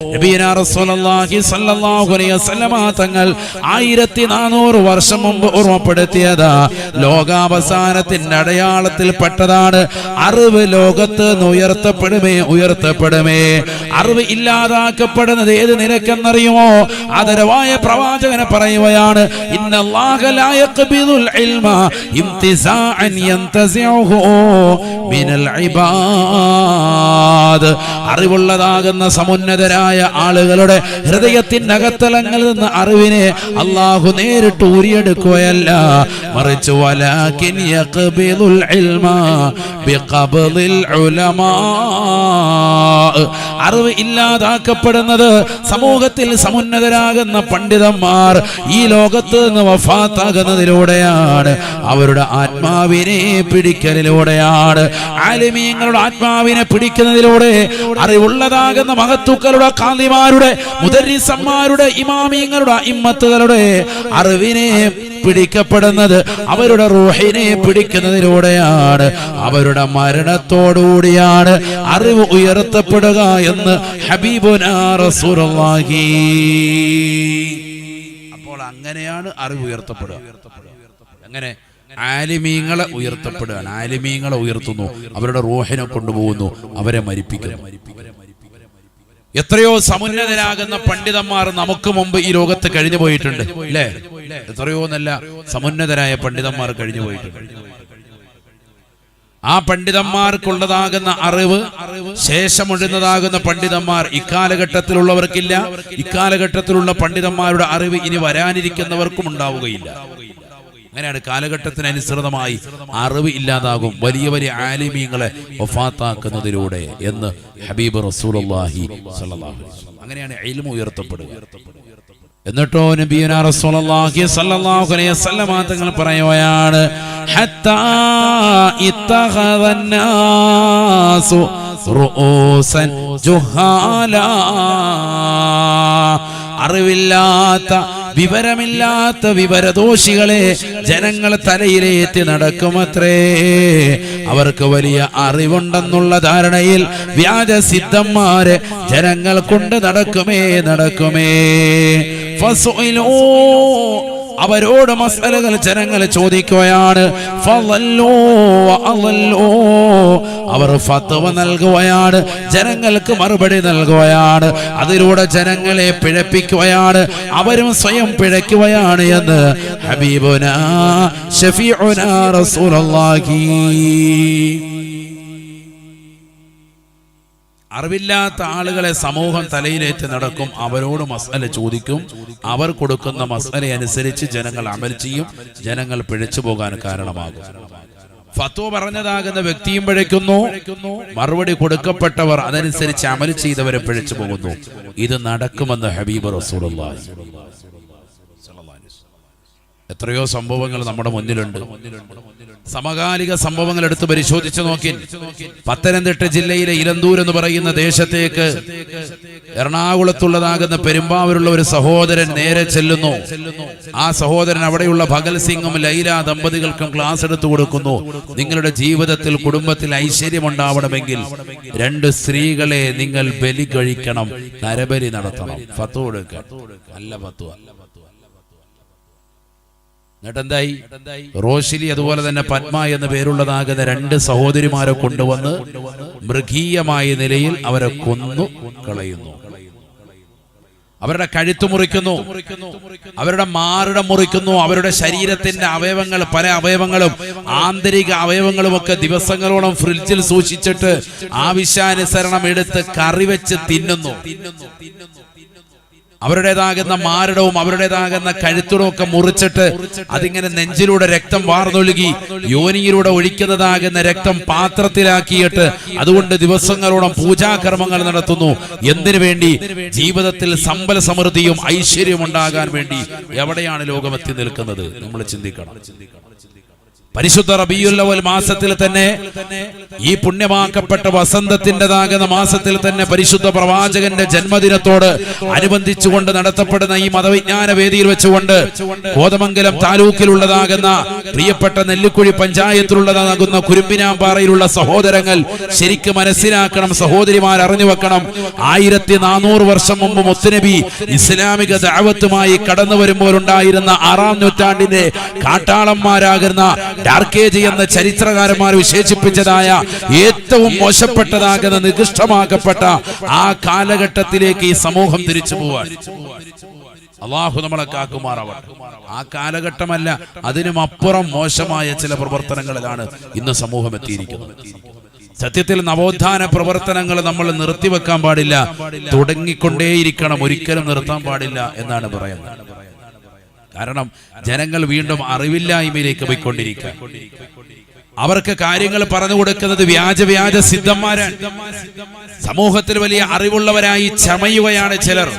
നബിയനാ റസൂലുള്ളാഹി സ്വല്ലല്ലാഹു അലൈഹി വസല്ലമ തങ്ങൾ 1400 വർഷം മുമ്പ് ഓർമ്മപ്പെടുത്തിയതാ ലോകാവസാനത്തിന്റെ അടയാളത്തിൽപ്പെട്ടതാണ് അറിവ് ലോകത്ത് ഉയർത്തപ്പെടുമേ അറിവ് ഇല്ലാതാക്കപ്പെടുന്നത് ഏത് നിലക്കെന്നറിയുമോ? ആദരവായ പ്രവാചകനെ പറയുകയാണ്, ഇന്നല്ലാഹ ലാ യഖ്ബിദുൽ ഇൽമ ഇംതിസാഅൻ യന്തസിഉഹു മിനൽ ഇബാദ്. അറിവുള്ളതാകുന്ന സമുന്നതരായ ആളുകളുടെ ഹൃദയത്തിന്റെ അകത്തലങ്ങളിൽ നിന്ന് അറിവിനെ അല്ലാഹു നേരിട്ട് ഊരിയെടുക്കുകയല്ല, മറിച്ച് വലാകിൻ യഖ്ബിദുൽ ഇൽമ ബിഖബ്ദിൽ ഉലമാ. അറിവ് ഇല്ലാതാക്കപ്പെടുന്നത് സമൂഹത്തിൽ സമുന്നതരാകുന്ന പണ്ഡിതന്മാർ ഈ ലോകത്ത് നിന്ന് വഫാത്താകുന്നതിലൂടെയാണ്, അവരുടെ ആത്മാവിനെ പിടിക്കലിലൂടെയാണ്. ആലിമീങ്ങളുടെ ആത്മാവിനെ പിടിക്കുന്നതിലൂടെ അറിവുള്ളതാകുന്ന മഹത്തുക്കളുടെ ഖാദിമാരുടെ മുദർരിസന്മാരുടെ ഇമാമിങ്ങളുടെ ഇമ്മത്തുകളുടെ അറിവിനെ പിടിക്കപ്പെടുന്നത് അവരുടെ റൂഹിനെ പിടിക്കുന്നതിലൂടെയാണ്. അവരുടെ മരണത്തോടുകൂടിയാണ് അറിവ് ഉയർത്തപ്പെടുക എന്ന് ഹബീബുനാ റസൂലുള്ളാഹി. അപ്പോൾ അങ്ങനെയാണ് അറിവ് ഉയർത്തപ്പെടുക. അങ്ങനെ ആലിമീങ്ങളെ ഉയർത്തപ്പെടുകയാണ്, ആലിമീങ്ങളെ ഉയർത്തുന്നു, അവരുടെ റൂഹിനെ കൊണ്ടുപോകുന്നു, അവരെ മരിപ്പിക്കുന്നു. എത്രയോ സമുന്നതരാകുന്ന പണ്ഡിതന്മാർ നമുക്ക് മുമ്പ് ഈ ലോകത്ത് കഴിഞ്ഞു പോയിട്ടുണ്ട്, അല്ലേ? എത്രയോ നല്ല സമുന്നതരായ പണ്ഡിതന്മാർ കഴിഞ്ഞു പോയിട്ടുണ്ട്. ആ പണ്ഡിതന്മാർക്കുള്ളതാകുന്ന അറിവ് ശേഷമൊഴുന്നതാകുന്ന പണ്ഡിതന്മാർ ഇക്കാലഘട്ടത്തിലുള്ളവർക്കില്ല. ഇക്കാലഘട്ടത്തിലുള്ള പണ്ഡിതന്മാരുടെ അറിവ് ഇനി വരാനിരിക്കുന്നവർക്കും ഉണ്ടാവുകയില്ല. അങ്ങനെയാണ് കാലഘട്ടത്തിനനുസൃതമായി അറിവ് ഇല്ലാതാകും, വലിയ വലിയ ആലിമീങ്ങളെ വഫാത്താക്കുന്നതിലൂടെ എന്ന് ഹബീബ് റസൂലുള്ളാഹി സ്വല്ലല്ലാഹു അലൈഹി വസല്ലം. അങ്ങനെയാണ് ഇൽമു ഉയർത്തപ്പെടുക. എന്നിട്ടോ നബിയുനാ റസൂലുള്ളാഹി സ്വല്ലല്ലാഹു അലൈഹി വസല്ലം തങ്ങൾ പറയുകയാണ്, ഹത്താ ഇത്തഖദന്നാസു റൂസൻ ജുഹാലാ. അറിവില്ലാത്ത വിവരമില്ലാത്ത വിവരദോഷികളെ ജനങ്ങൾ തലയിലേറ്റി നടക്കുമത്രേ. അവർക്ക് വലിയ അറിവുണ്ടെന്നുള്ള ധാരണയിൽ വ്യാജസിദ്ധന്മാരെ ജനങ്ങൾ കൊണ്ട് നടക്കുമേ. ഫസുഇലൂ, അവരോട് മസലകൾ ജനങ്ങൾ ചോദിക്കുകയാണ്. അവർ ഫത്വ നൽകുകയാണ്, ജനങ്ങൾക്ക് മറുപടി നൽകുകയാണ്, അതിലൂടെ ജനങ്ങളെ പിഴപ്പിക്കുകയാണ്, അവരും സ്വയം പിഴയ്ക്കുകയാണ് എന്ന് ഹബീബുനാ ശഫീഉനാ റസൂലുള്ളാഹി. അറിവില്ലാത്ത ആളുകളെ സമൂഹം തലയിലേറ്റ് നടക്കും, അവരോട് മസല ചോദിക്കും, അവർ കൊടുക്കുന്ന മസല അനുസരിച്ച് ജനങ്ങൾ അമൽ ചെയ്യും, ജനങ്ങൾ പിഴച്ചു പോകാൻ കാരണമാകും. ഫത്വ പറഞ്ഞതാകുന്ന വ്യക്തിയും പിഴയ്ക്കുന്നു, മറുപടി കൊടുക്കപ്പെട്ടവർ അതനുസരിച്ച് അമൽ ചെയ്തവരെ പിഴച്ചു പോകുന്നു. ഇത് നടക്കുമെന്ന് ഹബീബ് റസൂലുള്ളാഹി. എത്രയോ സംഭവങ്ങൾ നമ്മുടെ മുന്നിലുണ്ട്. സമകാലിക സംഭവങ്ങൾ എടുത്ത് പരിശോധിച്ചു നോക്കി. പത്തനംതിട്ട ജില്ലയിലെ ഇലന്തൂർ എന്ന് പറയുന്ന ദേശത്തേക്ക് എറണാകുളത്തുള്ളതാകുന്ന പെരുമ്പാവൂരുള്ള ഒരു സഹോദരൻ നേരെ ചെല്ലുന്നു. ആ സഹോദരൻ അവിടെയുള്ള ഭഗൽ സിംഗും ലൈല ദമ്പതികൾക്കും ക്ലാസ് എടുത്തു കൊടുക്കുന്നു. നിങ്ങളുടെ ജീവിതത്തിൽ കുടുംബത്തിൽ ഐശ്വര്യമുണ്ടാവണമെങ്കിൽ 2 സ്ത്രീകളെ നിങ്ങൾ ബലി കഴിക്കണം, നരബലി നടത്തണം. ഫത്വ കൊടുക്കുക, നല്ല ഫത്വ. എന്നിട്ടെന്തായി? റോഷിലി അതുപോലെ തന്നെ പത്മ എന്ന് പേരുള്ളതാകുന്ന 2 സഹോദരിമാരെ കൊണ്ടുവന്ന് മൃഗീയമായ നിലയിൽ അവരെ കൊന്നു കളയുന്നു. അവരുടെ കഴുത്ത് മുറിക്കുന്നു, അവരുടെ മാറിടം മുറിക്കുന്നു, അവരുടെ ശരീരത്തിന്റെ അവയവങ്ങൾ, പല അവയവങ്ങളും ആന്തരിക അവയവങ്ങളും ഒക്കെ ദിവസങ്ങളോളം ഫ്രിഡ്ജിൽ സൂക്ഷിച്ചിട്ട് ആവശ്യാനുസരണം എടുത്ത് കറി വെച്ച് തിന്നുന്നു. അവരുടേതാകുന്ന മാരടവും അവരുടേതാകുന്ന കഴുത്തുടവും ഒക്കെ മുറിച്ചിട്ട് അതിങ്ങനെ നെഞ്ചിലൂടെ രക്തം വാർന്നൊഴുകി യോനിയിലൂടെ ഒഴിക്കുന്നതാകുന്ന രക്തം പാത്രത്തിലാക്കിയിട്ട് അതുകൊണ്ട് ദിവസങ്ങളോളം പൂജാകർമ്മങ്ങൾ നടത്തുന്നു. എന്തിനു വേണ്ടി? ജീവിതത്തിൽ സമ്പൽ സമൃദ്ധിയും ഐശ്വര്യവും ഉണ്ടാകാൻ വേണ്ടി. എവിടെയാണ് ലോകമെത്തി നിൽക്കുന്നത്? നമ്മൾ ചിന്തിക്കണം. പരിശുദ്ധ റബീഉൽ അവ്വൽ മാസത്തിൽ തന്നെ, ഈ പുണ്യമാക്കപ്പെട്ട വസന്തത്തിൻ്റെതാകുന്ന മാസത്തിൽ തന്നെ പരിശുദ്ധ പ്രവാചകന്റെ ജന്മദിനത്തോട് അനുബന്ധിച്ചുകൊണ്ട് നടത്തപ്പെടുന്ന ഈ മതവിജ്ഞാന വേദിയിൽ വെച്ചുകൊണ്ട് കോതമംഗലം താലൂക്കിലുള്ളതാകുന്ന പ്രിയപ്പെട്ട നെല്ലിക്കുഴി പഞ്ചായത്തിലുള്ളതാകുന്ന കുരുമ്പിനാമ്പാറയിലുള്ള സഹോദരങ്ങൾ ശരിക്കും മനസ്സിലാക്കണം, സഹോദരിമാർ അറിഞ്ഞു വെക്കണം. 1400 വർഷം മുമ്പ് മുത്തുനബി ഇസ്ലാമിക ദഅവത്തുമായി കടന്നു വരുമ്പോൾ ഉണ്ടായിരുന്ന 6-ാം നൂറ്റാണ്ടിന്റെ കാട്ടാളന്മാരാകുന്ന ഡാർക്കേജ് എന്ന ചരിത്രകാരന്മാർ വിശേഷിപ്പിച്ചതായ ഏറ്റവും മോശപ്പെട്ടതാകുന്ന നികൃഷ്ടമാക്കപ്പെട്ട ആ കാലഘട്ടത്തിലേക്ക് ഈ സമൂഹം തിരിച്ചു പോവാൻ അള്ളാഹു നമ്മളെ കാക്കുമാറാവട്ടെ. ആ കാലഘട്ടമല്ല, അതിനും അപ്പുറം മോശമായ ചില പ്രവർത്തനങ്ങളിലാണ് ഇന്ന് സമൂഹം എത്തിയിരിക്കുന്നത്. സത്യത്തിൽ നവോത്ഥാന പ്രവർത്തനങ്ങൾ നമ്മൾ നിർത്തിവെക്കാൻ പാടില്ല, തുടങ്ങിക്കൊണ്ടേയിരിക്കണം, ഒരിക്കലും നിർത്താൻ പാടില്ല എന്നാണ് പറയുന്നത്. കാരണം ജനങ്ങൾ വീണ്ടും അറിവില്ലായ്മയിലേക്ക് പോയിക്കൊണ്ടിരിക്കുക. അവർക്ക് കാര്യങ്ങൾ പറഞ്ഞു കൊടുക്കുന്നത് വ്യാജ സിദ്ധന്മാരാണ്. സമൂഹത്തിൽ വലിയ അറിവുള്ളവരായി ചമയുകയാണ് ചിലർ.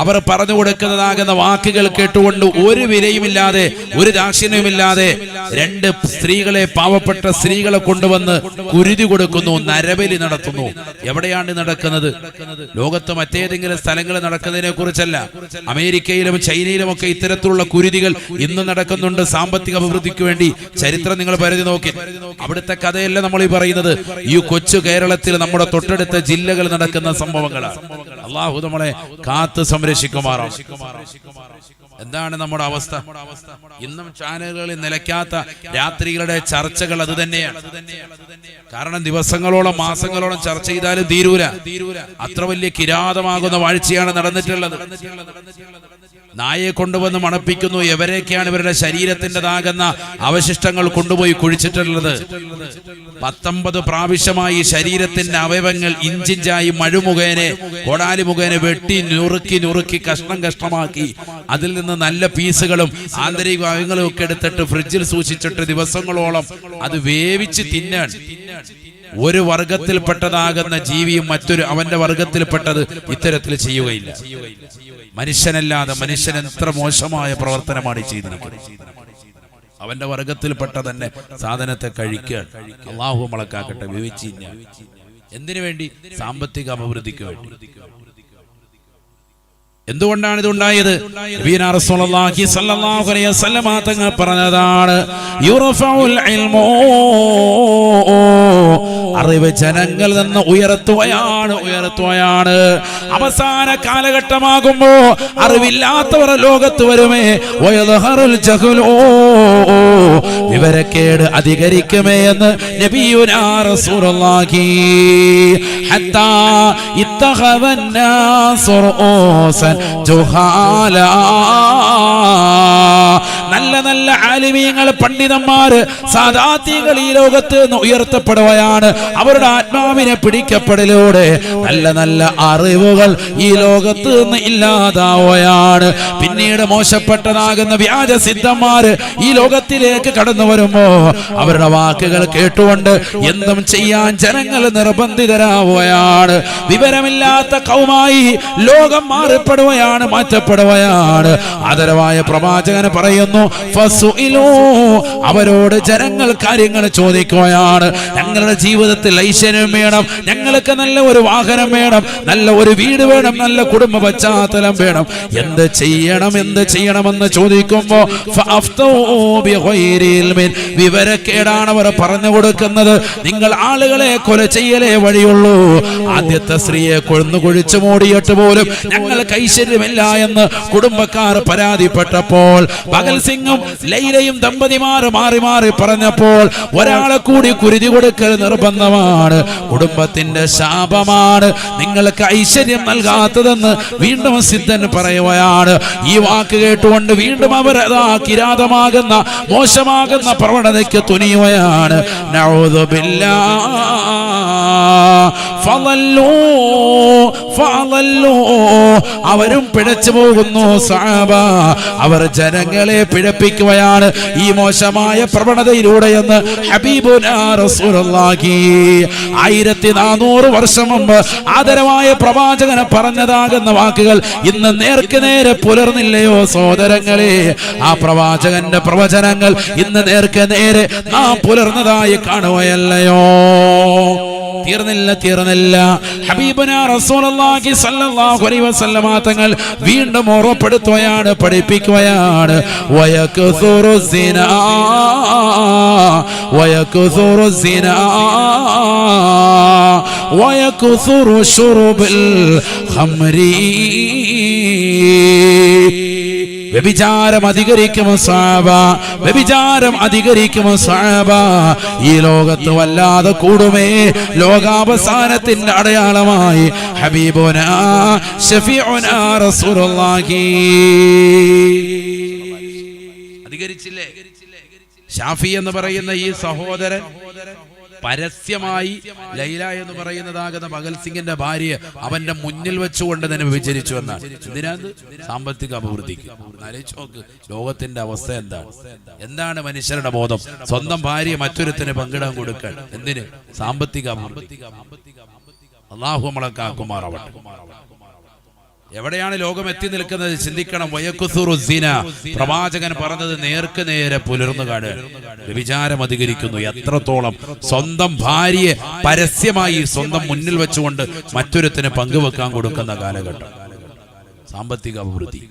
അവർ പറഞ്ഞു കൊടുക്കുന്നതാകുന്ന വാക്കുകൾ കേട്ടുകൊണ്ട് ഒരു വിലയുമില്ലാതെ, ഒരു ദാക്ഷിണ്യവുമില്ലാതെ 2 സ്ത്രീകളെ, പാവപ്പെട്ട സ്ത്രീകളെ കൊണ്ടുവന്ന് കുരുതി കൊടുക്കുന്നു, നരബലി നടത്തുന്നു. എവിടെയാണ് നടക്കുന്നത്? ലോകത്ത് മറ്റേതെങ്കിലും സ്ഥലങ്ങളിൽ നടക്കുന്നതിനെ കുറിച്ചല്ല. അമേരിക്കയിലും ചൈനയിലും ഒക്കെ ഇത്തരത്തിലുള്ള കുരുതികൾ ഇന്ന് നടക്കുന്നുണ്ട്. സാമ്പത്തിക അഭിവൃദ്ധിക്ക് വേണ്ടി ചരിത്രം നിങ്ങൾ പരിധി നോക്കി. അവിടുത്തെ കഥയല്ല നമ്മൾ ഈ പറയുന്നത്. ഈ കൊച്ചു കേരളത്തിൽ നമ്മുടെ തൊട്ടടുത്ത ജില്ലകൾ നടക്കുന്ന സംഭവങ്ങളാണ്. അള്ളാഹു നമ്മളെ കാത്ത് സംരക്ഷിക്കുമാറാണ്. എന്താണ് നമ്മുടെ അവസ്ഥ? ഇന്നും ചാനലുകളിൽ നിലയ്ക്കാത്ത രാത്രികളുടെ ചർച്ചകൾ അത് തന്നെയാണ്. കാരണം ദിവസങ്ങളോളം മാസങ്ങളോളം ചർച്ച ചെയ്താലും തീരൂല. അത്ര വലിയ കിരാതമാകുന്ന വാഴ്ചയാണ് നടന്നിട്ടുള്ളത്. നായയെ കൊണ്ടുവന്ന് മണപ്പിക്കുന്നു. എവരെയൊക്കെയാണ് ഇവരുടെ ശരീരത്തിൻ്റെതാകുന്ന അവശിഷ്ടങ്ങൾ കൊണ്ടുപോയി കുഴിച്ചിട്ടുള്ളത്. 19 പ്രാവശ്യമായി ശരീരത്തിന്റെ അവയവങ്ങൾ ഇഞ്ചിഞ്ചായി മഴുമുഖേനെ, കോടാലി മുഖേന വെട്ടി നുറുക്കി കഷ്ണമാക്കി അതിൽ നിന്ന് നല്ല പീസുകളും ആന്തരിക അവയവങ്ങളും ഒക്കെ എടുത്തിട്ട് ഫ്രിഡ്ജിൽ സൂക്ഷിച്ചിട്ട് ദിവസങ്ങളോളം അത് വേവിച്ച് തിന്നാൻ. ഒരു വർഗത്തിൽപ്പെട്ടതാകുന്ന ജീവിയും മറ്റൊരു അവന്റെ വർഗത്തിൽപ്പെട്ടത് ഇത്തരത്തിൽ ചെയ്യുകയില്ല. മനുഷ്യനല്ലാതെ മനുഷ്യൻ എത്ര മോശമായ പ്രവർത്തനമാണ് ചെയ്തിരിക്കുന്നത്. അവന്റെ വർഗത്തിൽപ്പെട്ട തന്നെ സാധനത്തെ കഴിക്കാൻ അള്ളാഹു നമ്മളക്കാക്കട്ടെ. വേവിച്ചില്ല. എന്തിനു വേണ്ടി? സാമ്പത്തിക അഭിവൃദ്ധിക്ക് വേണ്ടി. എന്തുകൊണ്ടാണ് ഇതുണ്ടായത്? നബിയുനാ റസൂലുള്ളാഹി സ്വല്ലല്ലാഹു അലൈഹി വസല്ലം തങ്ങൾ പറഞ്ഞതാണ്, യുറഫഉൽ ഇൽമു, അറിവ് ജനങ്ങൾ നിന്ന് ഉയർത്തുകയാണ്. അവസാന കാലഘട്ടമാകുമ്പോ അറിവില്ലാത്തവർ ലോകത്ത് വരുമേ. വയദ്ഹറുൽ ജഹ്ലു, വിവരക്കേട് അധികരിക്കുമേ എന്ന് നബിയുനാ റസൂലുള്ളാഹി. ഹത്താ ഇത്തഖവന്നാസു റൂസൻ ജുഹാല, നല്ല ആലിമീങ്ങൾ, പണ്ഡിതന്മാര്, സാദാത്തികൾ ഈ ലോകത്ത് നിന്ന് ഉയർത്തപ്പെടുകയാണ്. അവരുടെ ആത്മാവിനെ പിടിക്കപ്പെടലോടെ നല്ല അറിവുകൾ ഈ ലോകത്ത് നിന്ന് ഇല്ലാതാവുകയാണ്. പിന്നീട് മോശപ്പെട്ടതാകുന്ന വ്യാജസിദ്ധന്മാര് ഈ ലോകത്തിലേക്ക് കടന്നു വരുമ്പോ അവരുടെ വാക്കുകൾ കേട്ടുകൊണ്ട് എന്തും ചെയ്യാൻ ജനങ്ങൾ നിർബന്ധിതരാവുകയാണ്. വിവരമില്ലാത്ത കൗമായി ലോകം മാറിപ്പെടുകയാണ്, മാറ്റപ്പെടുകയാണ്. ആദരവായ പ്രവാചകൻ പറയുന്നു, ഫസുഇലു, അവരോട് ജനങ്ങൾ കാര്യങ്ങൾ ചോദിക്കുകയാണ്. ഞങ്ങളുടെ ജീവിതത്തിൽ ഐശ്വര്യം വേണം, ഞങ്ങൾക്ക് നല്ല ഒരു വാഹനം വേണം, നല്ല ഒരു വീട് വേണം, നല്ല കുടുംബ പശ്ചാത്തലം വേണം, എന്ത് ചെയ്യണമെന്ന് ചോദിക്കുമ്പോ വിവരക്കേടാണ് അവർ പറഞ്ഞു കൊടുക്കുന്നത്. നിങ്ങൾ ആളുകളെ കൊല ചെയ്യലേ വഴിയുള്ളൂ. ആദ്യത്തെ സ്ത്രീയെ കൊന്നു കുഴിച്ചു മൂടിയിട്ട് പോലും ഞങ്ങൾക്ക് ഐശ്വര്യമില്ല എന്ന് കുടുംബക്കാർ പരാതിപ്പെട്ടപ്പോൾ, പകൽ സിംഗും ലൈലയും ദമ്പതിമാർ മാറി പറഞ്ഞപ്പോൾ ഒരാളെ കൂടി കുരുതി കൊടുക്കൽ നിർബന്ധമാണ്. കുടുംബത്തിന്റെ ശാപമാണ് നിങ്ങൾക്ക് ഐശ്വര്യം നൽകാത്തതെന്ന് വീണ്ടും സിദ്ധൻ പറയുകയാണ്. ഈ വാക്ക് കേട്ടുകൊണ്ട് വീണ്ടും അവർ കിരാതമാകുന്ന മോശമാകുന്ന പ്രവണതയ്ക്ക് തുനിയുകയാണ്. നഊദു ബില്ലാഹ്. ഫളല്ലൂ, അവർ അവരും പിഴച്ചു പോകുന്നു സഹാബ. അവർ ജനങ്ങളെ പിഴപ്പിക്കുകയാണ് ഈ മോശമായ പ്രവണതയിലൂടെയെന്ന് ഹബീബുനാ റസൂലുള്ളാഹി 1400 വർഷം മുമ്പ് ആദരവായ പ്രവാചകനെ പറഞ്ഞതാകുന്ന വാക്കുകൾ ഇന്ന് നേർക്ക് നേരെ പുലർന്നില്ലയോ സഹോദരങ്ങളെ? ആ പ്രവാചകന്റെ പ്രവചനങ്ങൾ ഇന്ന് നേർക്ക് നേരെ നാം പുലർന്നതായി കാണുകയല്ലയോ? തീർന്നില്ല. ഹബീബുനാ റസൂലുള്ളാഹി സ്വല്ലല്ലാഹു അലൈഹി വസല്ലമ തങ്ങൾ വീണ്ടും ഓർമ്മപ്പെടുത്തുകയാണ്, പഠിപ്പിക്കുകയാണ്. വയക്സുറു സിനാ വയക്സുറു ശുറുബിൽ ഖംരി. വ്യഭിചാരം അധികരിക്കുമോ സഹാബ? വ്യഭിചാരം അധികരിക്കുമോ സഹാബ? ഈ ലോകത്ത് വല്ലാതെ കൂടുമേ. ലോകാവസാനത്തിന്റെ അടയാളമായി ഹബീബുനാ ശഫീഉനാ റസൂലുള്ളാഹി അധികരിച്ചില്ലേ? ഷാഫി എന്ന് പറയുന്ന ഈ സഹോദരൻ പരസ്യമായി ലൈല എന്ന് പറയുന്നതാകുന്ന ഭഗൽ സിംഗിന്റെ ഭാര്യയെ അവന്റെ മുന്നിൽ വെച്ചുകൊണ്ട് തന്നെ വിചരിച്ചു എന്നാണ്. എന്തിനാണ്? സാമ്പത്തിക അഭിവൃദ്ധിക്ക്. ആലോചിച്ച് നോക്ക് ലോകത്തിന്റെ അവസ്ഥ എന്താണ് മനുഷ്യരുടെ ബോധം? സ്വന്തം ഭാര്യ മറ്റൊരുത്തിന് പങ്കിടാൻ കൊടുക്കാൻ എന്തിന്? സാമ്പത്തിക അഭിവൃദ്ധി. അല്ലാഹു നമ്മളെ കാക്കുമാറാവട്ടെ. എവിടെയാണ് ലോകം എത്തി നിൽക്കുന്നത് ചിന്തിക്കണം. വയക്കുസുറു സിന, പ്രവാചകൻ പറഞ്ഞത് നേർക്ക് നേരെ പുലർന്നു കാണുക. വ്യഭിചാരം അധികരിക്കുന്നു. എത്രത്തോളം? സ്വന്തം ഭാര്യയെ പരസ്യമായി സ്വന്തം മുന്നിൽ വെച്ചുകൊണ്ട് മറ്റൊരുത്തിന് പങ്കുവെക്കാൻ കൊടുക്കുന്ന കാലഘട്ടം. സാമ്പത്തിക അഭിവൃദ്ധി,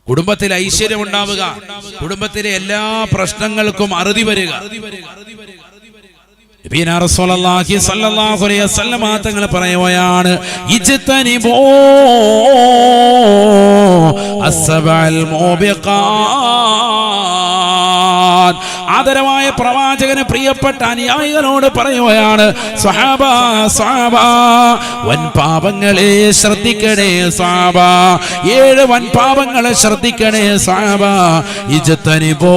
കുടുംബത്തിൽ ഐശ്വര്യം ഉണ്ടാവുക, കുടുംബത്തിലെ എല്ലാ പ്രശ്നങ്ങൾക്കും അറുതി വരിക. നബിയനാ റസൂലുള്ളാഹി സ്വല്ലല്ലാഹു അലൈഹി വസല്ലമ തങ്ങൾ പറയുകയാണ്, ഇജ്തനിബൂ അസ്സബഅൽ മൂബിഖാത്. ആദരവായ പ്രവാചകന് പ്രിയപ്പെട്ട അനുയായികളോട് പറയുകയാണ്, സ്വഹാബ വൻപാപങ്ങളെ ശ്രദ്ധിക്കണേ സ്വഹാബ. 7 വൻപാപങ്ങളെ ശ്രദ്ധിക്കണേ സ്വഹാബ. ഇജ്തനിബൂ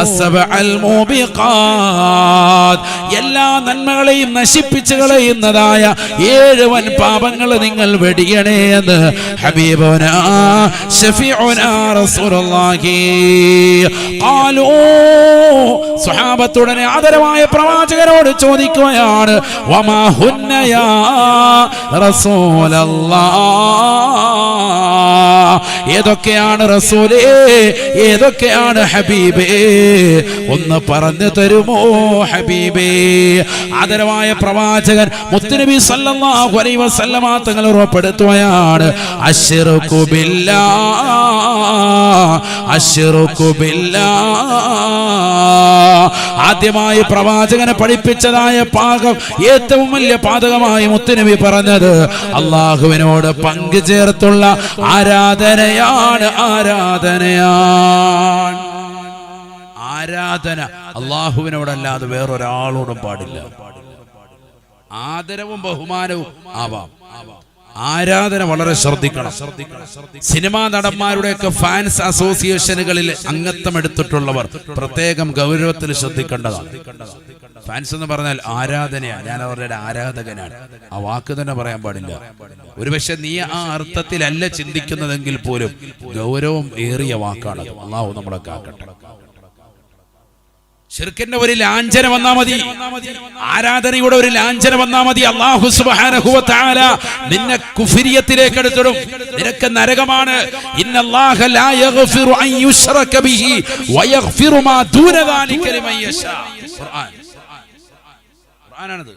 അസ്സബഅൽ മൂബിഖാത്. എല്ലാ നന്മകളെയും നശിപ്പിച്ചു കളയുന്നതായ 7 വൻപാപങ്ങൾ നിങ്ങൾ വെടിയണേ എന്ന് ഹബീബുനാ ശഫീഉനാ റസൂലുള്ളാഹി. ഖാലൂ, സ്വഹാബത്തുടനെ ആദരവായ പ്രവാചകരോട് ചോദിക്കുകയാണ്, വമാ ഹുന്ന യാ റസൂലല്ലാഹ്. ഏതൊക്കെയാണ് റസൂലേ, ഏതൊക്കെയാണ് ഹബീബേ? ഒന്ന് പറഞ്ഞു തരുമോ ഹബീബേ? ആദരവായ പ്രവാചകൻ മുത്തുനബി സല്ലല്ലാഹു അലൈഹി വസല്ലമ തങ്ങൾ ഉറപ്പെടുത്തുകയാണ്, അശ്റുകു ബില്ലാഹ്. ആദ്യമായി പ്രവാചകനെ പഠിപ്പിച്ചതായ പാകം, ഏറ്റവും വലിയ പാതകമായി മുത്തുനബി പറഞ്ഞത് അള്ളാഹുവിനോട് പങ്കു ചേർത്തുള്ള ആരാധനയാണ്. ആരാധന അള്ളാഹുവിനോടല്ലാതെ വേറൊരാളോടും പാടില്ല. ആദരവും ബഹുമാനവും ആവാം, ആരാധന വളരെ ശ്രദ്ധിക്കണം. സിനിമാ നടന്മാരുടെയൊക്കെ ഫാൻസ് അസോസിയേഷനുകളിൽ അംഗത്വം എടുത്തിട്ടുള്ളവർ പ്രത്യേകം ഗൗരവത്തിൽ ശ്രദ്ധിക്കേണ്ടതാണ്. ഫാൻസ് എന്ന് പറഞ്ഞാൽ ആരാധനയാണ്. ഞാൻ അവരുടെ ആരാധകനാണ്. ആ വാക്ക് തന്നെ പറയാൻ പാടില്ല. ഒരുപക്ഷെ നീ ആ അർത്ഥത്തിലല്ല ചിന്തിക്കുന്നതെങ്കിൽ പോലും ഗൗരവം ഏറിയ വാക്കാണ്. അല്ലാഹു നമ്മളെ കാക്കട്ടെ. ശിർക്കിന്റെ ഒരു ലാഞ്ചന വന്നാ മതി, ആരാധനയുടെ ഒരു ലാഞ്ചന വന്നാ മതി, അല്ലാഹു സുബ്ഹാനഹു വ തആല നിന്നെ കുഫ്രിയത്തിലേക്ക് എടുത്തിടും. നിനക്ക് നരകമാണ്. ഇന്നല്ലാഹ ലാ യഗ്ഫിറു അൻ യുശ്റക ബിഹി വയഗ്ഫിറു മാ ദൂന ദാലിക ലിമൻ യശാ. ഖുർആനാണത്.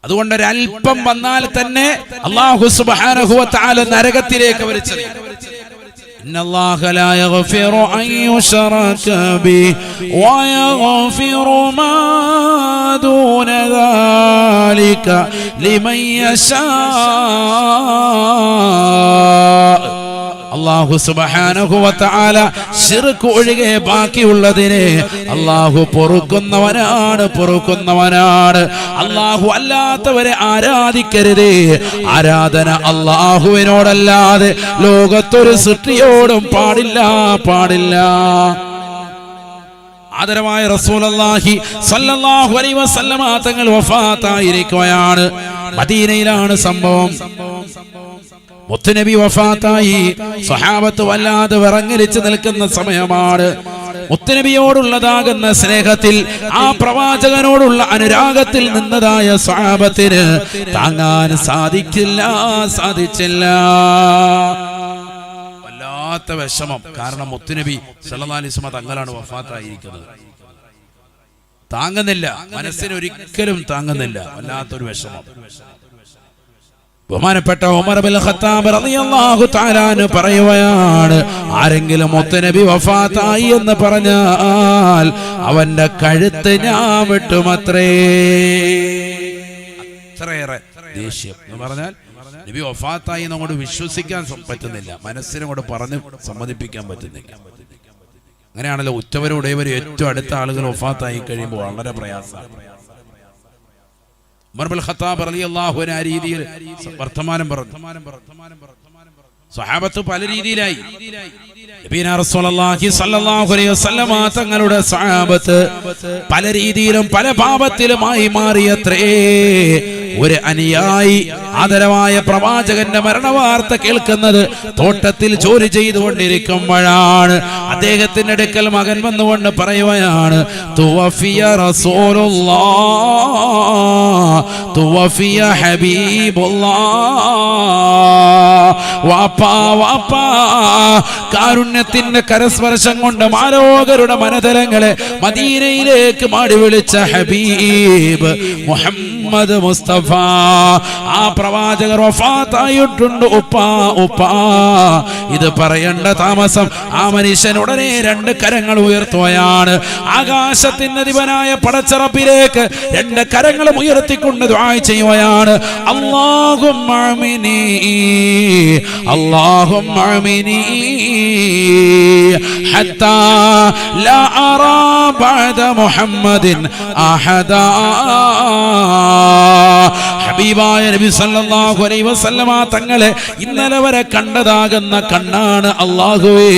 അതുകൊണ്ട് ഒരൽപ്പം വന്നാൽ തന്നെ അല്ലാഹു സുബ്ഹാനഹു വ തആല നരകത്തിലേക്ക് വലിച്ചെറിയും. إن الله لا يغفر أن يشرك به ويغفر ما دون ذلك لمن يشاء. അല്ലാഹു സുബ്ഹാനഹു വ തആല ശിർക്ക് ഒഴികെ ബാക്കിയുള്ളതിനെ അല്ലാഹു പൊറുക്കുന്നവനാണ്. അല്ലാഹു അല്ലാത്തവരെ ആരാധിക്കരുതേ. ആരാധന അല്ലാഹുവിനോടല്ലാതെ ലോകത്തൊരു സൃഷ്ടിയോടും പാടില്ല. ആദരവായ റസൂലുള്ളാഹി സ്വല്ലല്ലാഹു അലൈഹി വസല്ലമ തങ്ങൾ വഫാത്തായിരിക്കുകയാണ്. മദീനയിലാണ് സംഭവം. മുത്തുനബി വഫാത്തായി. സ്വഹാബത്ത് വല്ലാതെ വിറങ്ങലിച്ച് നിൽക്കുന്ന സമയമാണ്. മുത്തുനബിയോടുള്ളതാകുന്ന സ്നേഹത്തിൽ, ആ പ്രവാചകനോടുള്ള അനുരാഗത്തിൽ നിന്നതായ സ്വഹാബത്തിന് താങ്ങാൻ സാധിച്ചില്ല. വല്ലാത്ത വിഷമം. കാരണം മുത്തുനബി സല്ലല്ലാഹു അലൈഹി വസല്ലം തങ്ങളാണ് വഫാത്തായിരിക്കുന്നത്. താങ്ങുന്നില്ല, മനസ്സിന് ഒരിക്കലും താങ്ങുന്നില്ല. വല്ലാത്തൊരു വിഷമം. ബഹുമാനപ്പെട്ട ഉമർ ഇബ്നുൽ ഖത്താബ് റളിയല്ലാഹു തആല അൻഹു പറയുകയാണ്, ആരെങ്കിലും മുത്തുനബി വഫാത്തായി എന്ന് പറഞ്ഞാൽ അവന്റെ കഴുത്ത് ഞാൻ വെട്ടുമത്രേ. അത്രയേറെ ദേഷ്യം എന്ന് പറഞ്ഞാൽ നബി വഫാത്തായി എന്നങ്ങോട്ട് വിശ്വസിക്കാൻ പറ്റുന്നില്ല, മനസ്സിനെ കൊണ്ട് പറഞ്ഞ് സമ്മതിപ്പിക്കാൻ പറ്റുന്നില്ല. അങ്ങനെയാണല്ലോ ഉറ്റവരും ഉടയവരും ഏറ്റവും അടുത്ത ആളുകൾ വഫാത്തായി കഴിയുമ്പോൾ വളരെ പ്രയാസമാണ്. ഉമർ ഇബ്നുൽ ഖത്താബ് റളിയല്ലാഹു അൻഹു ആ രീതിയിൽ വർത്തമാനം പറഞ്ഞു. സ്വഹാബത്ത് പല രീതിയിലായി. നബിയനാ റസൂലുള്ളാഹി സ്വല്ലല്ലാഹു അലൈഹി വസല്ലമ തങ്ങളുടെ സ്വഹാബത്ത് പല രീതിയിലും പല പാപത്തിലുമായി മാറിയത്രേ. ഒരു അനുയായി ആദരവായ പ്രവാചകന്റെ മരണവാർത്ത കേൾക്കുന്നത് തോട്ടത്തിൽ ജോലി ചെയ്തുകൊണ്ടിരിക്കുമ്പോഴാണ്. അദ്ദേഹത്തിന്റെ അടുക്കൽ മകൻ വന്നുകൊണ്ട് പറയുകയാണ്, തുവഫിയ റസൂലുള്ളാഹ് തുവഫിയ ഹബീബുള്ളാഹ്. വാപ്പാ വാപ്പാ, കാരുണ്യത്തിന്റെ കരസ്പർശം കൊണ്ട് മാലോകരുടെ മനതലങ്ങളെ മദീനയിലേക്ക് മാടി വിളിച്ച ഹബീബ് മുഹമ്മദ് മുസ്തഫ, ആ പ്രവാചകർ വഫാത്തായിട്ടുണ്ട് ഉപ്പാ ഉപ്പാ. ഇത് പറയേണ്ട താമസം ആ മനുഷ്യൻ ഉടനെ രണ്ട് കരങ്ങൾ ഉയർത്തുകയാണ്. ആകാശത്തിന്റെ അധിപനായ പടച്ചറപ്പിലേക്ക് രണ്ട് കരങ്ങളും ഉയർത്തിക്കൊണ്ട് ദുആ ചെയ്യുകയാണ്. അല്ലാഹുമ്മ അമിനി അല്ലാഹുമ്മ അമിനി ഹത്താ ലാ അറാ ബഅദ മുഹമ്മദിൻ അഹദാ. ഹബീബായ നബി സല്ലല്ലാഹു അലൈഹി വസല്ലമ തങ്ങളെ ഇന്നലെ വരെ കണ്ടതാകുന്ന കണ്ണാണ് അല്ലാഹുവേ.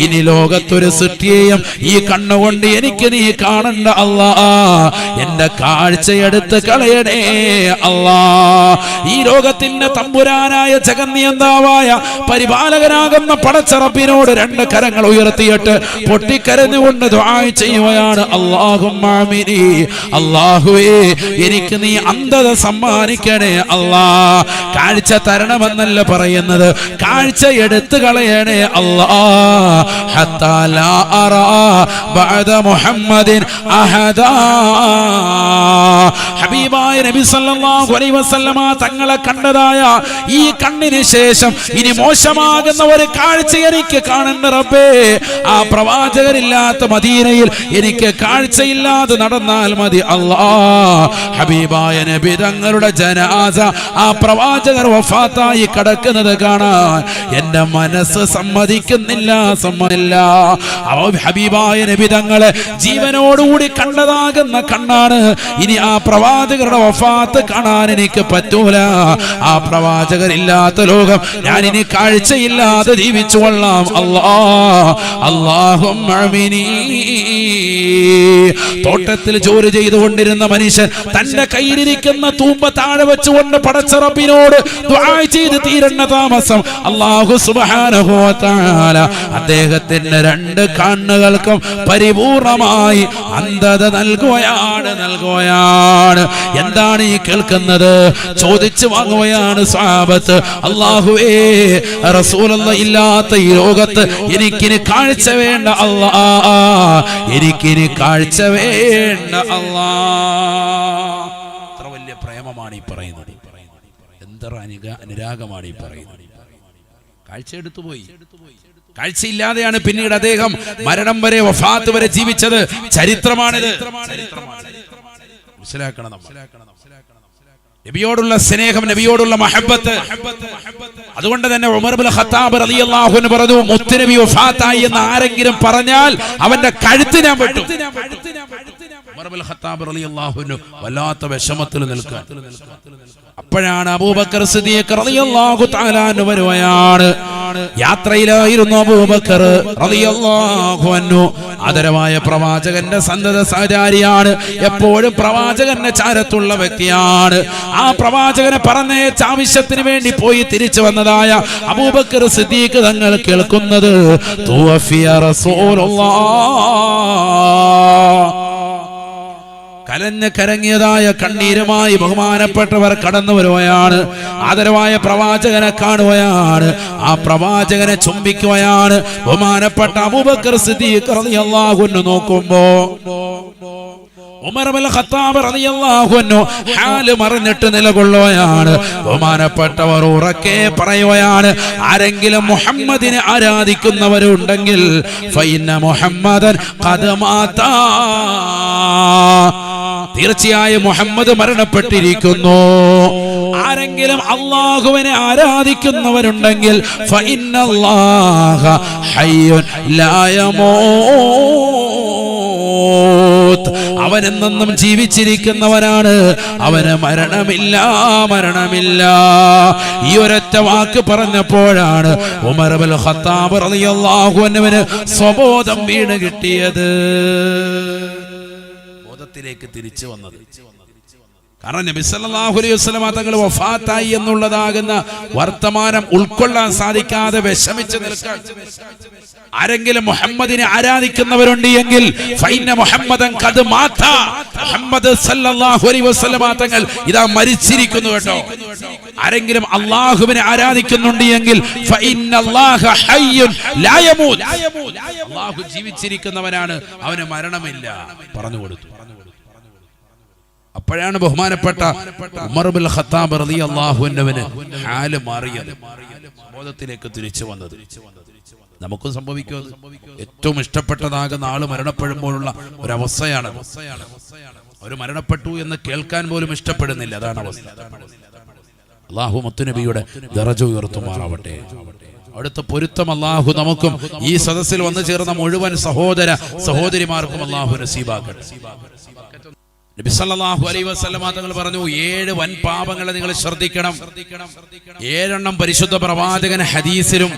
ഇനി ലോകത്തൊരു സൃഷ്ടിയെയും ഈ കണ്ണുകൊണ്ട് എനിക്ക് നീ കാണണ്ട അല്ലാ. എന്റെ കാഴ്ചയെടുത്ത് കളയണേ അല്ലാ. ഈ ലോകത്തിന്റെ തമ്പുരാനായ ജഗന്നിയന്താവായ പരിപാലകനാകുന്ന പടച്ചറപ്പിനോട് രണ്ട് കരങ്ങൾ ഉയർത്തിയിട്ട് പൊട്ടിക്കരഞ്ഞുകൊണ്ട് ദുആ ചെയ്യുകയാണ്. അല്ലാഹുമ്മ അമിനി, അല്ലാഹുവേ എനിക്ക് നീ അന്ധത സമ്മാനിക്കണേ അല്ലാ. കാഴ്ച തരണമെന്നല്ല പറയുന്നത്, കാഴ്ച എടുത്തു കളയണേ അല്ലാ. ഹത്താ ലാ അറാ ബഅദ മുഹമ്മദിൻ അഹദാ. ഹബീബായ നബി സല്ലല്ലാഹു അലൈഹി വസല്ലമ തങ്ങളെ കണ്ടതായ ഈ കണ്ണിന് ശേഷം ഇനി മോശമാകുന്ന ഒരു കാഴ്ച എനിക്ക് കാണണ്ട റബ്ബേ. ആ പ്രവാചകരില്ലാത്ത മദീനയിൽ എനിക്ക് കാഴ്ചയില്ലാതെ നടന്നാൽ മതി അല്ലാ. ഹബീബായ നബി തങ്ങളുടെ ജനാസ ആ പ്രവാചകർ വഫാത്തായി കിടക്കുന്നത് കാണാൻ എന്റെ മനസ്സ് സമ്മതിക്കുന്നില്ല. ഹബീബായ നബി തങ്ങളെ ജീവനോടുകൂടി കണ്ടതാകുന്ന കണ്ണാണ്. ഇനി ആ പ്രവാചകരുടെ വഫാത്ത് കാണാൻ എനിക്ക് പറ്റൂല. ആ പ്രവാചകരില്ലാത്ത ലോകം ഞാൻ ഇനി കാഴ്ചയില്ലാതെ ജീവിച്ചു കൊള്ളാം അല്ലാ. അല്ലാഹുമ്മ അമിനി. തോട്ടത്തിൽ ജോലി ചെയ്തുകൊണ്ടിരുന്ന മനുഷ്യൻ തന്റെ കയ്യിലിരിക്കുന്ന തൂമ്പ താഴെ വെച്ചുകൊണ്ട് പടച്ച റബ്ബിനോട് ദുആ ചെയ്ത് തീരണ്ട താമസം അല്ലാഹു സുബ്ഹാനഹു വ തആല അദ്ദേഹത്തിന്റെ രണ്ട് കണ്ണുകൾക്കും പരിപൂർണമായി അന്ധത നൽകുകയാണ്. എന്താണ് ഈ കേൾക്കുന്നത്? ചോദിച്ചു വാങ്ങുകയാണ് സ്വഹാബത്ത്. അല്ലാഹുവേ, റസൂലുള്ളാഹി ഇല്ലാത്ത ഈ ലോകത്ത് എനിക്കിനി കാഴ്ച വേണ്ട അല്ലാ. എനിക്കിനി കാഴ്ച വേണ്ട അല്ലാ. എത്ര വലിയ പ്രേമമാണ് ഈ പറയുന്നത്, എന്തൊരു അനുരാഗമാണ് ഈ പറയുന്നത്. കാഴ്ച എടുത്തുപോയി. കാഴ്ചയില്ലാതെയാണ് പിന്നീട് അദ്ദേഹം മരണം വരെ വഫാത്ത് വരെ ജീവിച്ചത്. ചരിത്രമാണിത്. മനസ്സിലാക്കണം. നബിയോടുള്ള സ്നേഹം, നബിയോടുള്ള മഹബ്ബത്ത്. അതുകൊണ്ട് തന്നെ ഉമർ ഇബ്നുൽ ഖത്താബ് റളിയല്ലാഹു അൻഹു പറഞ്ഞു, മുത്തുനബി വഫാത്തായി എന്ന് ആരെങ്കിലും പറഞ്ഞാൽ അവന്റെ കഴുത്ത് ഞാൻ വെട്ടും. ഉമർ ഇബ്നുൽ ഖത്താബ് റളിയല്ലാഹു അൻഹു വല്ലാത്ത വിഷമത്തിൽ നിൽക്കാൻ. അപ്പോഴാണ് അബൂബക്കർ സിദ്ദീഖ് റളിയല്ലാഹു തആല അൻഹു വരുകയാണ്. യാത്രയിലായിരുന്നു അബൂബക്കർ റളിയല്ലാഹു അൻഹു. ആദരവായ പ്രവാചകന്റെ സന്തത സഹചാരിയാണ്, എപ്പോഴും പ്രവാചകന്റെ ചാരത്തുള്ള വ്യക്തിയാണ്. ആ പ്രവാചകനെ പറഞ്ഞേച്ച ആവശ്യത്തിന് വേണ്ടി പോയി തിരിച്ചു വന്നതായ അബൂബക്കർ സിദ്ദീഖ് തങ്ങൾ കേൾക്കുന്നത് തുവഫിയ റസൂലുള്ളാഹ്. കലഞ്ഞ് കരങ്ങിയതായ കണ്ണീരുമായി ബഹുമാനപ്പെട്ടവർ കടന്നു വരുകയാണ്. ആദരവായ പ്രവാചകനെ കാണുകയാണ്, ആ പ്രവാചകനെ ചുംബിക്കുകയാണ്. ബഹുമാനപ്പെട്ട അബൂബക്കർ സിദ്ദീഖ് റളിയല്ലാഹു അൻഹു നോക്കുമ്പോ ഉമർ ഇബ്നുൽ ഖത്താബ് റളിയല്ലാഹു അൻഹു ഹാല് മറിഞ്ഞിട്ട് നിലകൊള്ളുകയാണ്. ബഹുമാനപ്പെട്ടവർ ഉറക്കെ പറയുകയാണ്, ആരെങ്കിലും മുഹമ്മദിനെ ആരാധിക്കുന്നവരുണ്ടെങ്കിൽ ഫഇന്ന മുഹമ്മദൻ ഖദ് മാതാ, തീർച്ചയായും മുഹമ്മദ് മരണപ്പെട്ടിരിക്കുന്നു. ആരെങ്കിലും അല്ലാഹുവിനെ ആരാധിക്കുന്നവരുണ്ടെങ്കിൽ ഫഇന്നല്ലാഹ ഹയ്യുൻ ലാ യമൂത്ത്, അവൻ എന്നെന്നും ജീവിച്ചിരിക്കുന്നവനാണ്, അവന് മരണമില്ല, മരണമില്ല. ഈ ഒരൊറ്റ വാക്ക് പറഞ്ഞപ്പോഴാണ് ഉമർ ഇബ്നുൽ ഖത്താബ് റളിയല്ലാഹു അൻഹുവിന് സ്വബോധം വീണ് കിട്ടിയത്, ബോധത്തിലേക്ക് തിരിച്ചു വന്നത്. കാരണം നബി സല്ലല്ലാഹു അലൈഹി വസല്ലം തങ്ങൾ വഫാത്തായി എന്നുള്ളതാകുന്ന വർത്തമാനം ഉൾക്കൊള്ളാൻ സാധിക്കാതെ വിഷമിച്ച് നിൽക്കാൻ, ആരെങ്കിലും മുഹമ്മദിനെ ആരാധിക്കുന്നവരുണ്ട് എങ്കിൽ ഫൈന മുഹമ്മദൻ ഖദ് മാത, മുഹമ്മദ് സല്ലല്ലാഹു അലൈഹി വസല്ലം തങ്ങൾ ഇതാ മരിച്ചിരിക്കുന്നു കേട്ടോ. ആരെങ്കിലും അല്ലാഹുവിനെ ആരാധിക്കുന്നുണ്ട് എങ്കിൽ ഫഇന്നല്ലാഹ ഹയ്യുൻ ലാ യമൂത്, അല്ലാഹു ജീവിച്ചിരിക്കുന്നവനാണ്, അവന് മരണമില്ല പറഞ്ഞു കൊടുത്തു. അപ്പോഴാണ് ബഹുമാനപ്പെട്ട ഉമർ ഇബ്നുൽ ഖത്താബ് റളിയല്ലാഹു അൻഹുവിന് ഹാല് മാറിയത്, ബോധത്തിലേക്ക് തിരിച്ചു വന്നത്. നമുക്കും സംഭവിക്കും. ഏറ്റവും ഇഷ്ടപ്പെട്ടതാകുന്ന ആള് മരണപ്പെടുമ്പോഴുള്ള ഒരവസ്ഥയാണ്. അവർ മരണപ്പെട്ടു എന്ന് കേൾക്കാൻ പോലും ഇഷ്ടപ്പെടുന്നില്ല, അതാണ് അവസ്ഥ. അല്ലാഹു മുത്തുനബിയുടെ ദറജ ഉയർത്തുമാറാവട്ടെ. അടുത്ത പൊരുത്തം അല്ലാഹു നമുക്കും ഈ സദസ്സിൽ വന്നു ചേർന്ന മുഴുവൻ സഹോദര സഹോദരിമാർക്കും അല്ലാഹു നസീബാക്കട്ടെ. നബി സല്ലല്ലാഹു അലൈഹി വസല്ലം തങ്ങൾ പറഞ്ഞു, 7 വൻ പാപങ്ങളെ നിങ്ങൾ ശ്രദ്ധിക്കണം. 7 പരിശുദ്ധ പ്രവാചകൻ ഹദീസിലും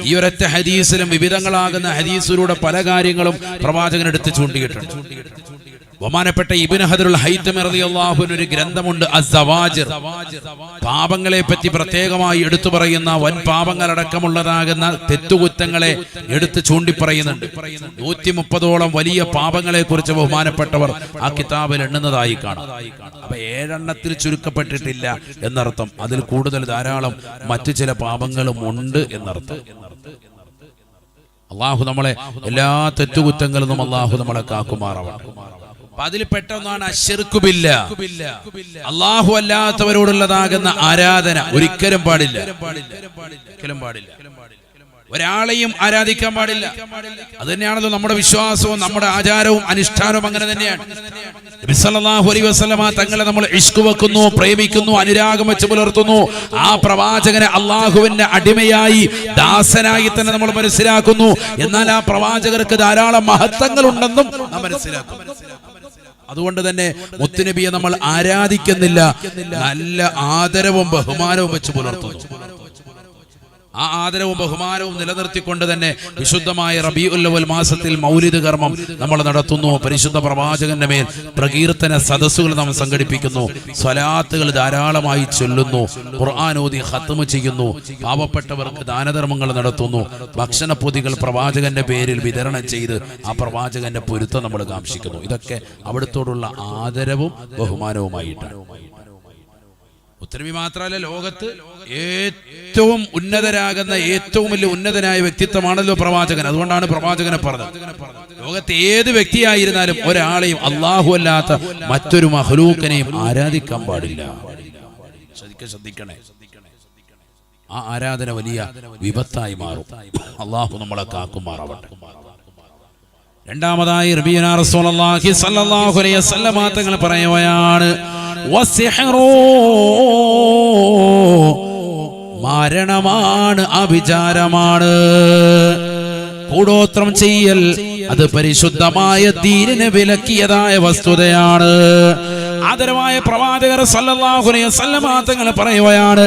ഈ ഒരൊറ്റ ഹദീസിലും വിവിധങ്ങളാകുന്ന ഹദീസിലൂടെ പല കാര്യങ്ങളും പ്രവാചകൻ എടുത്ത് ചൂണ്ടിയിട്ടുണ്ട്. ബഹുമാനപ്പെട്ട ഇബ്നു ഹദറുൽ ഹൈതമി റളിയല്ലാഹു അൻഹു ഒരു ഗ്രന്ഥമുണ്ട് അസ്സവാജിർ, പാപങ്ങളെ പറ്റി പ്രത്യേകമായി എടുത്തു പറയുന്ന വൻ പാപങ്ങളടക്കമുള്ളതാകുന്ന തെറ്റുകുറ്റങ്ങളെ എടുത്ത് ചൂണ്ടിപ്പറയുന്നുണ്ട്. 130ഓളം വലിയ പാപങ്ങളെ കുറിച്ച് ബഹുമാനപ്പെട്ടവർ ആ കിതാബിൽ എണ്ണുന്നതായി കാണാം. അപ്പൊ 7 ചുരുക്കപ്പെട്ടിട്ടില്ല എന്നർത്ഥം, അതിൽ കൂടുതൽ ധാരാളം മറ്റു ചില പാപങ്ങളും ഉണ്ട് എന്നർത്ഥം. അല്ലാഹു നമ്മളെ എല്ലാ തെറ്റുകുറ്റങ്ങളിൽ നിന്നും അല്ലാഹു നമ്മളെ കാക്കുമാറാവട്ടെ. അതിൽ പെട്ടെന്നാണ് അശ്ശിർക്കു ബില്ലാ, അല്ലാഹു അല്ലാത്തവരോടുള്ളതാകുന്ന ആരാധന ഒരിക്കലും പാടില്ല, ഒരിക്കലും പാടില്ല. ഒരാളെയും ആരാധിക്കാൻ പാടില്ല. അത് തന്നെയാണല്ലോ നമ്മുടെ വിശ്വാസവും നമ്മുടെ ആചാരവും അനുഷ്ഠാനവും അങ്ങനെ തന്നെയാണ്. നബി സല്ലല്ലാഹു അലൈഹി വസല്ലം തങ്ങളെ നമ്മൾ ഇഷ്ക് വെക്കുന്നു, പ്രേമിക്കുന്നു, അനുരാഗം വെച്ച് പുലർത്തുന്നു. ആ പ്രവാചകനെ അള്ളാഹുവിന്റെ അടിമയായി ദാസനായി തന്നെ നമ്മൾ മനസ്സിലാക്കുന്നു. എന്നാൽ ആ പ്രവാചകർക്ക് ധാരാളം മഹത്വങ്ങൾ ഉണ്ടെന്നും നാം മനസ്സിലാക്കുന്നു. അതുകൊണ്ട് തന്നെ മുത്തുനബിയെ നമ്മൾ ആരാധിക്കുന്നില്ല, നല്ല ആദരവും ബഹുമാനവും വെച്ച് പുലർത്തുന്നു. ആ ആദരവും ബഹുമാനവും നിലനിർത്തിക്കൊണ്ട് തന്നെ വിശുദ്ധമായ റബീഉൽ അവ്വൽ മാസത്തിൽ മൗലിദ് കർമ്മം നമ്മൾ നടത്തുന്നു. പരിശുദ്ധ പ്രവാചകന്റെ മേൽ പ്രകീർത്തന സദസ്സുകൾ നാം സംഘടിപ്പിക്കുന്നു, സ്വലാത്തുകൾ ധാരാളമായി ചൊല്ലുന്നു, ഖുർആൻ ഓതി ഖത്മ് ചെയ്യുന്നു, പാവപ്പെട്ടവർക്ക് ദാനധർമ്മങ്ങൾ നടത്തുന്നു, ഭക്ഷണപ്പൊതികൾ പ്രവാചകന്റെ പേരിൽ വിതരണം ചെയ്ത് ആ പ്രവാചകന്റെ പൊരുത്തം നമ്മൾ കാംക്ഷിക്കുന്നു. ഇതൊക്കെ അവിടുത്തോടുള്ള ആദരവും ബഹുമാനവുമായിട്ടാണ്. ഉത്തരവി മാത്രമല്ല, ലോകത്ത് ഏറ്റവും ഉന്നതരാകുന്ന ഏറ്റവും വലിയ ഉന്നതനായ വ്യക്തിത്വമാണല്ലോ പ്രവാചകൻ. അതുകൊണ്ടാണ് പ്രവാചകനെ പറഞ്ഞത്, ലോകത്ത് ഏത് വ്യക്തിയായിരുന്നാലും ഒരാളെയും അല്ലാഹു അല്ലാത്ത മറ്റൊരു മഖ്ലൂക്കിനെയും ആരാധിക്കാൻ പാടില്ല. ശ്രദ്ധിക്കണേ, ആ ആരാധന വലിയ വിപത്തായി മാറും. അല്ലാഹു നമ്മളെ കാക്കുമാറാവട്ടെ. രണ്ടാമതായി റബീഉന റസൂലുള്ളാഹി സ്വല്ലല്ലാഹു അലൈഹി വസല്ലം തങ്ങൾ പറയുകയാണ്, വസിഹ്റു, മരണമാണ്, അഭിചാരമാണ്, കൂടോത്രം ചെയ്യൽ അത് പരിശുദ്ധമായ ദീനിനെ വിലക്കിയതായ വസ്തുതയാണ്. ആദരവായ പ്രവാചകർ സല്ലല്ലാഹു അലൈഹി വസല്ലം തങ്ങൾ പറയുകയാണ്,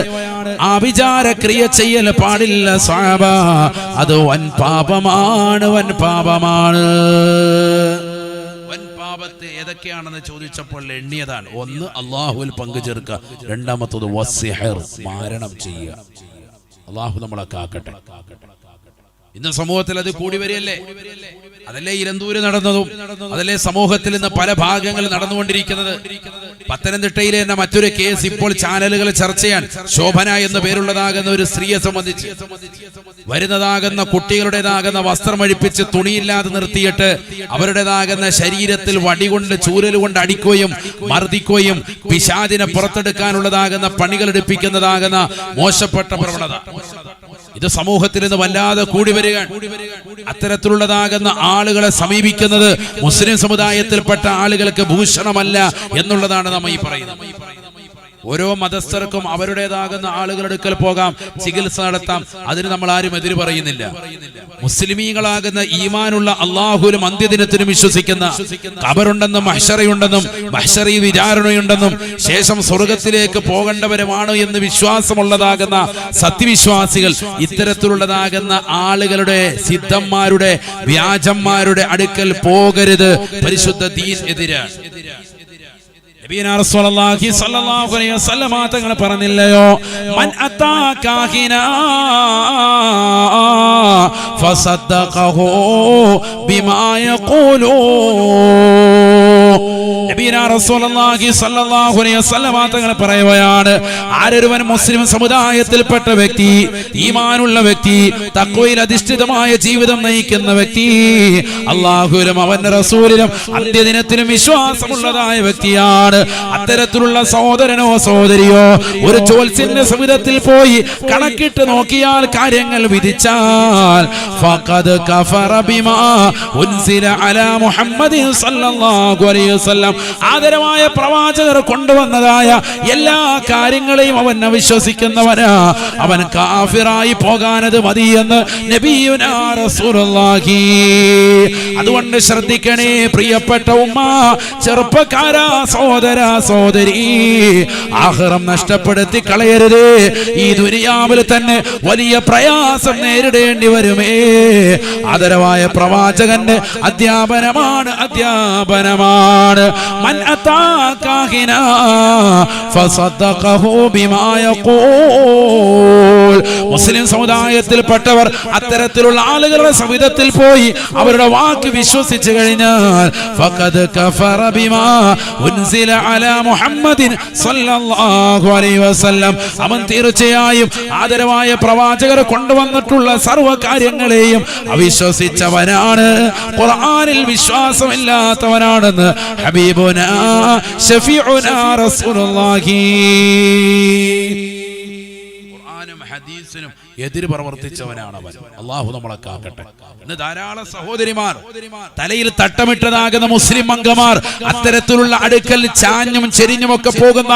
ആഭിചാരക്രിയ ചെയ്യൽ പാടില്ല സ്വഹാബ, അത് വൻ പാപമാണ്, വൻ പാപമാണ്. വൻ പാപത്തെ ഏതൊക്കെയാണെന്ന് ചോദിച്ചപ്പോൾ എണ്ണിയതാണ്. ഒന്ന്, അള്ളാഹുവിൽ പങ്കുചേർക്കുക. രണ്ടാമത്തത് വസ്സിഹർ, മാരണം ചെയ്യുക. അള്ളാഹു നമ്മളെ കാക്കട്ടെ. ഇന്ന് സമൂഹത്തിൽ അത് കൂടി വരികയല്ലേ? അതല്ലേ ഇലന്തൂര് നടന്നതും, അതല്ലേ സമൂഹത്തിൽ ഇന്ന് പല ഭാഗങ്ങളിൽ നടന്നുകൊണ്ടിരിക്കുന്നത്. പത്തനംതിട്ടയിലെ തന്നെ മറ്റൊരു കേസ് ഇപ്പോൾ ചാനലുകൾ ചർച്ച ചെയ്യാൻ, ശോഭന എന്ന പേരുള്ളതാകുന്ന ഒരു സ്ത്രീയെ സംബന്ധിച്ച് വരുന്നതാകുന്ന കുട്ടികളുടേതാകുന്ന വസ്ത്രം അഴിപ്പിച്ച് തുണിയില്ലാതെ നിർത്തിയിട്ട് അവരുടേതാകുന്ന ശരീരത്തിൽ വടികൊണ്ട് ചൂരലുകൊണ്ട് അടിക്കുകയും മർദ്ദിക്കുകയും പിശാചിനെ പുറത്തെടുക്കാനുള്ളതാകുന്ന പണികൾ എടുപ്പിക്കുന്നതാകുന്ന മോശപ്പെട്ട പ്രവണത ഇത് സമൂഹത്തിൽ നിന്ന് വല്ലാതെ കൂടി വരികയാണ്. അത്തരത്തിലുള്ളതാകുന്ന ആളുകളെ സമീപിക്കുന്നത് മുസ്ലിം സമുദായത്തിൽപ്പെട്ട ആളുകൾക്ക് ഭൂഷണമല്ല എന്നുള്ളതാണ് നമ്മൾ ഈ പറയുന്നത്. ഓരോ മതസ്ഥർക്കും അവരുടേതാകുന്ന ആളുകളുടെ അടുക്കൽ പോകാം, ചികിത്സ നടത്താം. അതിന് നമ്മൾ ആരും എതിര് പറയുന്നില്ല. മുസ്ലിമീങ്ങളാകുന്ന ഈമാനുള്ള അള്ളാഹുവിലും അന്ത്യദിനത്തിനും വിശ്വസിക്കുന്ന, ഖബറുണ്ടെന്നും മഹ്ശറയുണ്ടെന്നും മഹ്ശറി വിചാരണയുണ്ടെന്നും ശേഷം സ്വർഗത്തിലേക്ക് പോകേണ്ടവരുമാണ് എന്ന് വിശ്വാസമുള്ളതാകുന്ന സത്യവിശ്വാസികൾ ഇത്തരത്തിലുള്ളതാകുന്ന ആളുകളുടെ, സിദ്ധന്മാരുടെ, വ്യാജന്മാരുടെ അടുക്കൽ പോകരുത്. പരിശുദ്ധ ദീൻ എതിരാണ്. തങ്ങൾ പറഞ്ഞില്ലയോ, മൻ അതാ കാഹിനാ ഫസദ്ദഖഹു ബിമാ യഖൂലൂ. തങ്ങൾ പറയുകയാണ്, ആരൊരുവൻ മുസ്ലിം സമുദായത്തിൽപ്പെട്ട വ്യക്തി, ഈമാനുള്ള വ്യക്തി, തഖ്വയിൽ അധിഷ്ഠിതമായ ജീവിതം നയിക്കുന്ന വ്യക്തി, അല്ലാഹുവിലും അവന്റെ റസൂലിലും അന്ത്യദിനത്തിലും വിശ്വാസമുള്ളതായ വ്യക്തിയാണ്, അത്തരത്തിലുള്ള സഹോദരനോ സഹോദരിയോ ഒരു ജ്യോത്സ്യന്റെ സവിധത്തിൽ പോയി കണക്കിട്ട് നോക്കിയാൽ കാര്യങ്ങൾ വിധിച്ചാൽ ഫഖദ് കഫറ ബിമാ ഉൻസില അലാ മുഹമ്മദിൻ സല്ലല്ലാഹു അലൈഹി വസല്ലം, ആദരവായ പ്രവാചകർ കൊണ്ടുവന്നതായ എല്ലാ കാര്യങ്ങളെയും അവൻ അവിശ്വസിക്കുന്നവനാ, അവൻ കാഫിറായി പോകാനത് മതിയെന്ന് നബിയുനാ റസൂലുള്ളാഹി. അതുകൊണ്ട് ശ്രദ്ധിക്കണേ പ്രിയപ്പെട്ട ഉമ്മ, ചെറുപ്പക്കാരാ, സഹോദരാ സഹോദരി, ആഖിറം നഷ്ടപ്പെടുത്തി കളയരുത്. ഈ ദുനിയാവിൽ തന്നെ വലിയ പ്രയാസം നേരിടേണ്ടി വരുമേ. ആദരവായ പ്രവാചകന്റെ അധ്യാപനമാണ്, അധ്യാപനമാണ്. മൻ അതാ കാഹിനാ ഫസദ്ദഖഹു ബിമാ യഖൂൽ. മുസ്ലിം സമുദായത്തിൽപ്പെട്ടവർ അത്തരത്തിലുള്ള ആളുകളുടെ സവിധത്തിൽ പോയി അവരുടെ വാക്ക് വിശ്വസിച്ചു കഴിഞ്ഞാൽ ഫഖദ് കഫറ ബിമാ ഉൻസില അലാ മുഹമ്മദിൻ സല്ലല്ലാഹു അലൈഹി വസല്ലം, അവൻ തീർച്ചയായും ആദരവായ പ്രവാചകർ കൊണ്ടുവന്നിട്ടുള്ള സർവ്വ കാര്യങ്ങളെയും അവിശ്വസിച്ചവനാണ്, ഖുർആനിൽ വിശ്വാസമില്ലാത്തവനാണെന്ന് ഹബീബുനാ ശഫീഉനാ റസൂലുള്ളാഹി. ഖുർആനും ഹദീസിനും എതിര് പ്രവർത്തിച്ചവനാണ് അവൻ. അള്ളാഹു നമ്മളെ കാക്കട്ടെ. ഇന്ന് ധാരാളം സഹോദരിമാർ, തലയിൽ തട്ടമിട്ടതാകുന്ന മുസ്ലിം അംഗമാർ അത്തരത്തിലുള്ള അടുക്കൽ ചാഞ്ഞും ചെരിഞ്ഞുമൊക്കെ പോകുന്ന,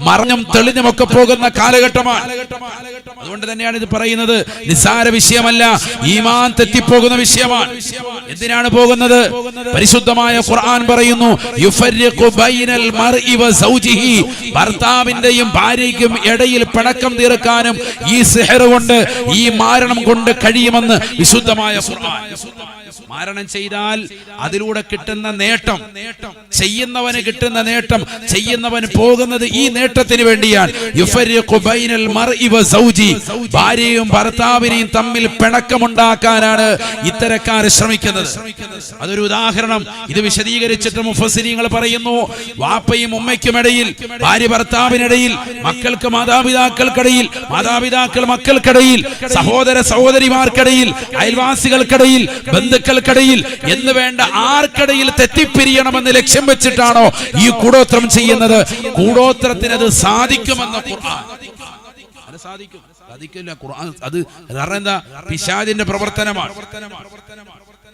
മറഞ്ഞും തെളിഞ്ഞുമൊക്കെ പോകുന്ന കാലഘട്ടമാണ്. അതുകൊണ്ട് തന്നെയാണ് ഇത് പറയുന്നത്. നിസ്സാര വിഷയമല്ല, ഈമാൻ തെറ്റിപ്പോകുന്ന വിഷയമാണ്. എന്തിനാണ് പോകുന്നത്? പരിശുദ്ധമായ ഖുർആൻ പറയുന്നു, യുഫർരിഖു ബൈനൽ മർഇ വ സൗജിഹി, ഭർത്താവിന്റെയും ഭാര്യയ്ക്കും ഇടയിൽ പിണക്കം തീർക്കാനും ഈ സിഹർ കൊണ്ട്, ഈ മാരണം കൊണ്ട് കഴിയുമെന്ന് വിശുദ്ധമായ ഖുർആൻ. മാരണം ചെയ്താൽ അതിലൂടെ കിട്ടുന്ന നേട്ടം, ചെയ്യുന്നവന് കിട്ടുന്ന നേട്ടം, ചെയ്യുന്നവൻ പോകുന്നത് ഈ നേട്ടത്തിന് വേണ്ടിയാണ്. യുഫർരിഖു ബൈനൽ മർഇ വ സൗജി, ഭാര്യയും ഭർത്താവിനെയും തമ്മിൽ പിണക്കമുണ്ടാക്കാനാണ് ഇത്തരക്കാർ ശ്രമിക്കുന്നത്. അതൊരു ഉദാഹരണം. ഇത് വിശദീകരിച്ചിട്ട് മുഫസ്സിരീങ്ങൾ പറയുന്നു, വാപ്പയും ഉമ്മയ്ക്കുമിടയിൽ, ഭാര്യ ഭർത്താവിനിടയിൽ, മക്കൾക്ക് മാതാപിതാക്കൾക്കിടയിൽ, മാതാപിതാക്കൾ മക്കൾക്കിടയിൽ, സഹോദര സഹോദരിമാർക്കിടയിൽ, അയൽവാസികൾക്കിടയിൽ, ബന്ധുക്കൾക്കിടയിൽ എന്ന് വേണ്ട ആർക്കിടയിൽ തെറ്റിപ്പിരിയണമെന്ന് ലക്ഷ്യം വെച്ചിട്ടാണോ ഈ കൂടോത്രം ചെയ്യുന്നത്? കൂടോത്രത്തിനത് സാധിക്കുമെന്ന് ഖുർആൻ. അത് സാധിക്കില്ല. ഖുർആൻ അത് എന്താ? പിശാചിന്റെ പ്രവർത്തനമാണ്.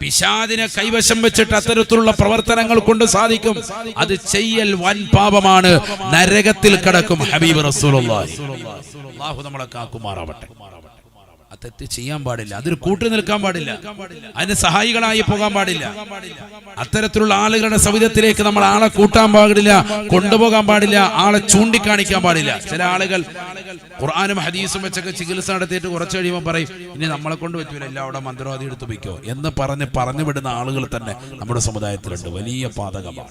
പിശാചിനെ കൈവശം വെച്ചിട്ട് അത്തരത്തിലുള്ള പ്രവർത്തനങ്ങൾ കൊണ്ട് സാധിക്കും. അത് ചെയ്യൽ വൻ പാപമാണ്, നരകത്തിൽ കിടക്കും. ഹബീബ് റസൂലുള്ളാഹി അല്ലാഹു നമ്മളെ കാക്കുമാറാവട്ടെ. ആ തെറ്റ് ചെയ്യാൻ പാടില്ല, അതിന് കൂട്ടു നിൽക്കാൻ പാടില്ല, അതിന് സഹായികളായി പോകാൻ പാടില്ല. അത്തരത്തിലുള്ള ആളുകളുടെ സവിധത്തിലേക്ക് നമ്മൾ ആളെ കൂട്ടാൻ പാടില്ല, കൊണ്ടുപോകാൻ പാടില്ല, ആളെ ചൂണ്ടിക്കാണിക്കാൻ പാടില്ല. ചില ആളുകൾ ഖുർആനും ഹദീസും വെച്ചൊക്കെ ചികിത്സ നടത്തിയിട്ട് കുറച്ച് കഴിയുമ്പോൾ പറയും, ഇനി നമ്മളെ കൊണ്ട് പറ്റൂല, എല്ലാം അവിടെ മന്ത്രവാദി എടുത്തു വയ്ക്കോ എന്ന് പറഞ്ഞു വിടുന്ന ആളുകൾ തന്നെ നമ്മുടെ സമുദായത്തിലുണ്ട്. വലിയ പാതകമാണ്,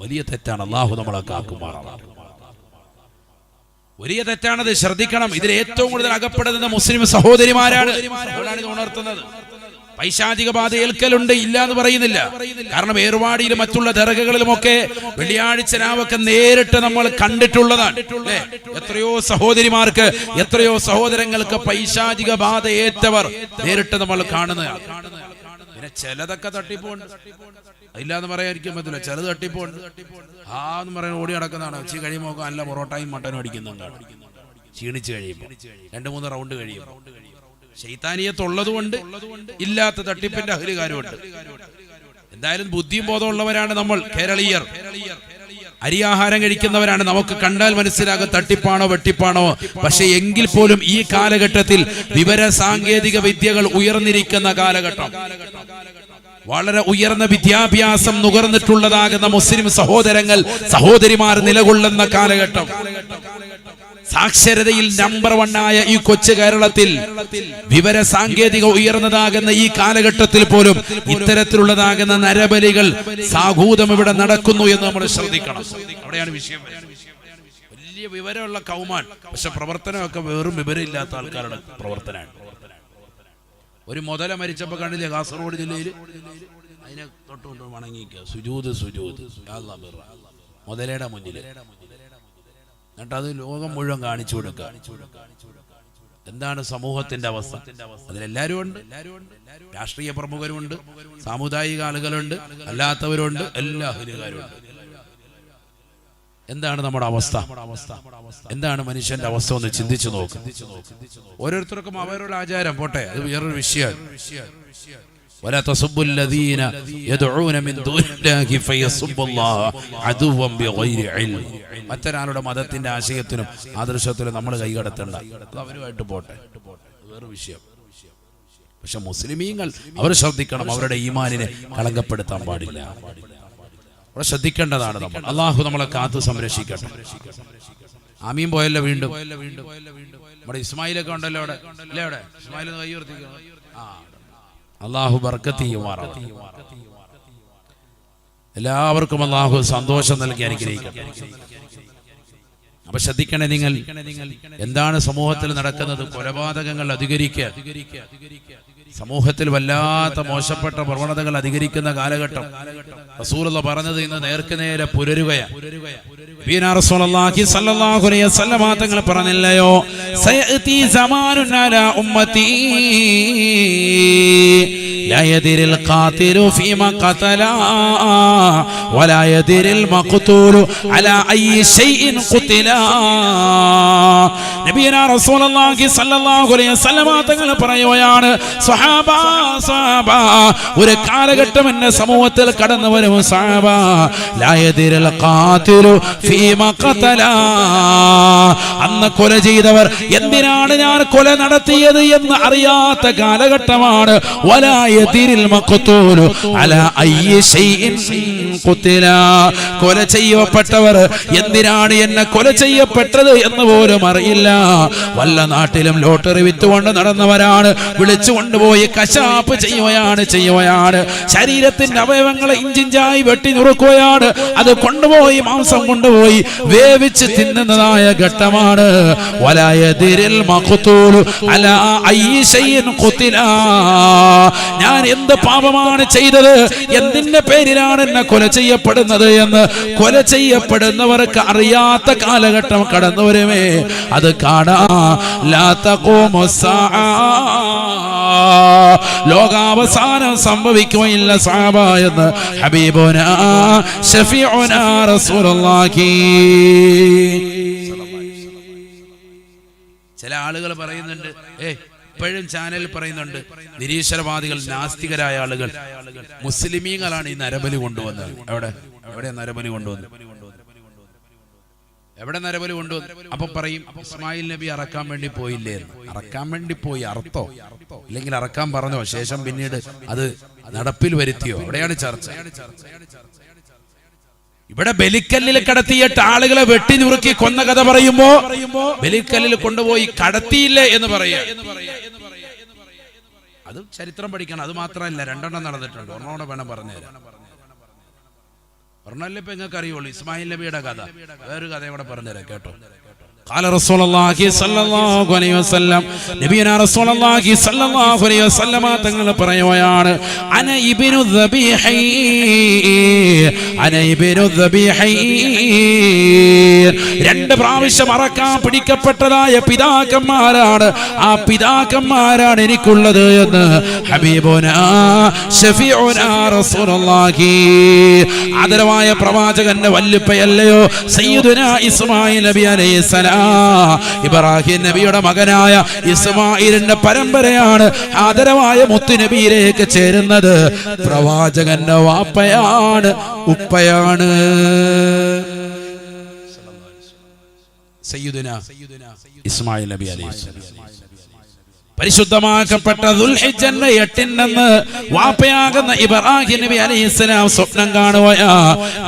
വലിയ തെറ്റാണ്. അല്ലാഹു നമ്മളെ കാക്കുമാറാണ്. വലിയ തെറ്റാണത്, ശ്രദ്ധിക്കണം. ഇതിൽ ഏറ്റവും കൂടുതൽ അകപ്പെടുന്ന മുസ്ലിം സഹോദരിമാരാണ്. ഇത് ഉണർത്തുന്നത് പൈശാചിക ബാധ ഏൽക്കലുണ്ട്, ഇല്ല എന്ന് പറയുന്നില്ല. കാരണം ഏർവാടിയിലും മറ്റുള്ള ദർഗകളിലുമൊക്കെ വെള്ളിയാഴ്ച രാവൊക്കെ നേരിട്ട് നമ്മൾ കണ്ടിട്ടുള്ളതാണ്. എത്രയോ സഹോദരിമാർക്ക്, എത്രയോ സഹോദരങ്ങൾക്ക് പൈശാചിക ബാധ ഏറ്റവർ നേരിട്ട് നമ്മൾ കാണുന്നതാണ്. പിന്നെ ചിലതൊക്കെ തട്ടിപ്പുണ്ട്, ഇല്ലാന്ന് പറയാതിരിക്കാൻ പറ്റില്ല. ചിലത് തട്ടിപ്പുണ്ട്, എന്ന് പറയാൻ ഓടി നടക്കുന്നതാണ്. ഉച്ച കഴിയുമ്പോൾ നല്ല പൊറോട്ടയും മട്ടനും അടിക്കുന്നുണ്ടാണ്. ക്ഷീണിച്ച് കഴിയുമ്പോൾ 2-3 റൗണ്ട് കഴിയുമ്പോൾ ശൈത്താനിയത്തുള്ളതുകൊണ്ട് ഇല്ലാത്ത തട്ടിപ്പിന്റെ അഹലുകാരുമുണ്ട്. എന്തായാലും ബുദ്ധിയും ബോധമുള്ളവരാണ് നമ്മൾ കേരളീയർ. അരിയാഹാരം കഴിക്കുന്നവരാണ്. നമുക്ക് കണ്ടാൽ മനസ്സിലാകും തട്ടിപ്പാണോ വെട്ടിപ്പാണോ. പക്ഷെ എങ്കിൽ പോലും ഈ കാലഘട്ടത്തിൽ വിവര സാങ്കേതിക വിദ്യകൾ ഉയർന്നിരിക്കുന്ന കാലഘട്ടം, വളരെ ഉയർന്ന വിദ്യാഭ്യാസം നുകർന്നിട്ടുള്ളതാകുന്ന മുസ്ലിം സഹോദരിമാർ നിലകൊള്ളുന്ന കാലഘട്ടം, സാക്ഷരതയിൽ നമ്പർ 1 ആയ ഈ കൊച്ചു കേരളത്തിൽ വിവര സാങ്കേതിക ഉയർന്നതാകുന്ന ഈ കാലഘട്ടത്തിൽ പോലും ഇത്തരത്തിലുള്ളതാകുന്ന നരബലികൾ സാഹൂതം ഇവിടെ നടക്കുന്നു എന്ന് നമ്മൾ ശ്രദ്ധിക്കണം. അവിടെയാണ് വിഷയം. വലിയ വിവരമുള്ള കൗമാൻ, പക്ഷെ പ്രവർത്തനമൊക്കെ വെറും വിവരമില്ലാത്ത ആൾക്കാരുടെ പ്രവർത്തനമാണ്. ഒരു മുതല മരിച്ചപ്പോ കണ്ടില്ലേ കാസർഗോഡ് ജില്ലയിൽ, അതിനെ തൊട്ടുകൊണ്ട് വണങ്ങിക്കുക, സുജൂദ് മുതലയുടെ മുന്നിൽ. എന്നിട്ട് അത് ലോകം മുഴുവൻ കാണിച്ചു കൊടുക്കുക. എന്താണ് സമൂഹത്തിന്റെ അവസ്ഥ? അതിലെല്ലാവരും ഉണ്ട്. രാഷ്ട്രീയ പ്രമുഖരുണ്ട്, സാമുദായിക ആളുകളുണ്ട്, അല്ലാത്തവരുണ്ട്, എല്ലാ അഹലുകാരുണ്ട്. എന്താണ് നമ്മുടെ അവസ്ഥ? എന്താണ് മനുഷ്യന്റെ അവസ്ഥ ഒന്ന് ചിന്തിച്ചു നോക്ക്. ഓരോരുത്തർക്കും അവരുടെ ആചാരം പോട്ടെ, അത് വേറൊരു വിഷയമാണ്. ولا تسبوا الذين يدعون من دون الله فيسبوا الله عدوا بغير علم. മറ്റൊരാളുടെ മതത്തിന്റെ ആശയത്തിനും ആദർശത്തിനും നമ്മൾ കൈകടത്തണ്ട, അവരുമായിട്ട് പോട്ടെ, വേറെ വിഷയം. പക്ഷെ മുസ്ലിമീങ്ങൾ അവർ ശ്രദ്ധിക്കണം, അവരുടെ ഈമാനിനെ കളങ്കപ്പെടുത്താൻ പാടില്ല. അവിടെ ശ്രദ്ധിക്കേണ്ടതാണ് നമ്മൾ. അള്ളാഹു നമ്മളെ കാത്തു സംരക്ഷിക്കട്ടെ. ആമീൻ പോയല്ലോ. വീണ്ടും നമ്മുടെ ഇസ്മായിലൊക്കെ ഉണ്ടല്ലോ അവിടെ, അല്ലേ? അവിടെ ഇസ്മായിൽ കൈ ഉയർത്തിക്കണം. അള്ളാഹു ബർക്കത്ത് ചെയ്യുമാറാണ്. എല്ലാവർക്കും അള്ളാഹു സന്തോഷം നൽകി അനുഗ്രഹിക്കട്ടെ. അപ്പൊ ശ്രദ്ധിക്കണേ നിങ്ങൾ, എന്താണ് സമൂഹത്തിൽ നടക്കുന്നത്? കൊലപാതകങ്ങൾ അധികരിക്കുക, സമൂഹത്തിൽ വല്ലാത്ത മോശപ്പെട്ട പ്രവണതകൾ അധികരിക്കുന്ന കാലഘട്ടം. റസൂലുള്ള പറഞ്ഞത് ഇന്ന് നേർക്കുനേരെ പുലരുകയാണ്. തങ്ങൾ പറഞ്ഞില്ലയോ, സയഅതി സമാനുൻ അലാ ഉമ്മതി ലാ യദിരിൽ ഖാതിലു ഫീമാ ഖതല വലാ യദിരിൽ മഖ്തൂലു അലാ അയ്യി ശൈഇൻ ഖുതില. നബിയനാ റസൂലുള്ളാഹി സ്വല്ലല്ലാഹു അലൈഹി വസല്ലമ തങ്ങൾ പറയുകയാണ്, സ്വഹാബ ഒരു കാലഘട്ടം എന്റെ സമൂഹത്തിൽ കടന്നു വരും. സ്വഹാബ ലാ യദിരിൽ ഖാതിലു ഫീമാ ഖതല, അന്ന് കൊല ചെയ്തവർ എന്തിനാണ് ഞാൻ കൊല നടത്തിയത് എന്ന് അറിയാത്ത കാലഘട്ടമാണ്. വലാ യദിരിൽ മഖ്തൂലു അലാ അയ്യി ശൈഇൻ ഖുതില, കൊല ചെയ്യപ്പെട്ടവർ എന്തിനാണ് എന്നെ കൊല ചെയ്യപ്പെട്ടത് എന്ന് പോലും അറിയില്ല. വല്ല നാട്ടിലും ലോട്ടറി വിറ്റുകൊണ്ട് നടന്നവരാണ്, വിളിച്ചു കൊണ്ടുപോയി കശാപ്പ് ചെയ്യുകയാണ്. ശരീരത്തിന്റെ അവയവങ്ങളെ ഇഞ്ചിഞ്ചായി വെട്ടി നുറുക്കുകയാണ്. അത് കൊണ്ടുപോയി മാംസം കൊണ്ടുപോയി വേവിച്ച് തിന്നുന്നതായ ഘട്ടമാണ്. വലാ യദിരിൽ മഖ്തൂലു അലാ അയ്യി ശൈഇൻ ഖുതില, ഞാൻ എന്ത് പാപമാണ് ചെയ്തത്, എന്തിന്റെ പേരിലാണ് എന്നെ കൊല ചെയ്യപ്പെടുന്നത് എന്ന് കൊല ചെയ്യപ്പെടുന്നവർക്ക് അറിയാത്ത കാലഘട്ടം കടന്നു വരുമേ. അത് കാണാ ലാ തഖൂമു സ്സാഅ, ലോകാവസാനം സംഭവിക്കുകയില്ല സഹാബ എന്ന് ഹബീബുനാ ശഫീഉനാ റസൂലുള്ളാഹി. ചില ആളുകൾ പറയുന്നുണ്ട്, ഇപ്പോഴും ചാനലിൽ പറയുന്നുണ്ട്, നിരീശ്വരവാദികൾ, നാസ്തികരായ ആളുകൾ മുസ്ലിമീങ്ങളാണ് ഈ നരബലി കൊണ്ടുവന്നത്. എവിടെ നരബലി കൊണ്ടുവന്നത്? എവിടെ നരബലി കൊണ്ടുവന്നു? അപ്പൊ പറയും ഇസ്മായിൽ നബി അറക്കാൻ വേണ്ടി പോയില്ലേ? അറക്കാൻ വേണ്ടി പോയി, അറുത്തോ ഇല്ലെങ്കിൽ അറക്കാൻ പറഞ്ഞോ, ശേഷം പിന്നീട് അത് നടപ്പിൽ വരുത്തിയോ? അവിടെയാണ് ചർച്ച. ഇവിടെ ബലിക്കല്ലിൽ കടത്തിയിട്ട് ആളുകളെ വെട്ടി നുറുക്കി കൊന്ന കഥ പറയുമ്പോ ബലിക്കല്ലിൽ കൊണ്ടുപോയി കടത്തിയില്ലേ എന്ന് പറയാ. അത് ചരിത്രം പഠിക്കണം. അത് മാത്രമല്ല, 2 നടന്നിട്ടുണ്ട്. ഒരെണ്ണോടെ വേണം പറഞ്ഞുതരാം. ഒരെണ്ണല്ലേ ഇപ്പൊ നിങ്ങൾക്ക് അറിയുള്ളൂ, ഇസ്മായിൽ നബിയുടെ കഥ. വേറൊരു കഥ ഇവിടെ പറഞ്ഞുതരാം, കേട്ടോ. قال رسول الله صلى الله عليه وسلم നബിയനാ റസൂലുള്ളാഹി സ്വല്ലല്ലാഹു അലൈഹി വസല്ലമ തങ്ങൾ പറയുകയാണ്, അന ഇബ്നു ദബീഹി, അന ഇബ്നു ദബീഹി. 2 പ്രാവശ്യം അറക്കാൻ പിടിക്കപ്പെട്ടതായ പിതാക്കന്മാരാണ്, ആ പിതാക്കന്മാരാണ് എനിക്കുള്ളത് എന്ന് ഹബീബുനാ ശഫീഉനാ റസൂലുള്ളാഹി, ആദരവായ പ്രവാചകന്റെ വല്ലുപ്പയല്ലയോ സയ്യിദുനാ ഇസ്മായിൽ നബി അലൈഹിസ്സലാം. ഇബ്രാഹിം നബിയുടെ മകനായ ഇസ്മായിലിന്റെ പരമ്പരയാണ് ആദരവായ മുത്തുനബിയിലേക്ക് ചേരുന്നത്. പ്രവാചകന്റെ വാപ്പയാണ്, ഉപ്പയാണ്. സയ്യിദുനാ ഇസ്മായിൽ നബി അലൈഹിസ്സലാം പരിശുദ്ധമാക്കപ്പെട്ട ദുൽഹിജ്ജന്റെ 8 വാപ്പയാകുന്ന ഇബ്രാഹിം നബി അലൈഹിസ്സലാം സ്വപ്നം കാണുകയാ,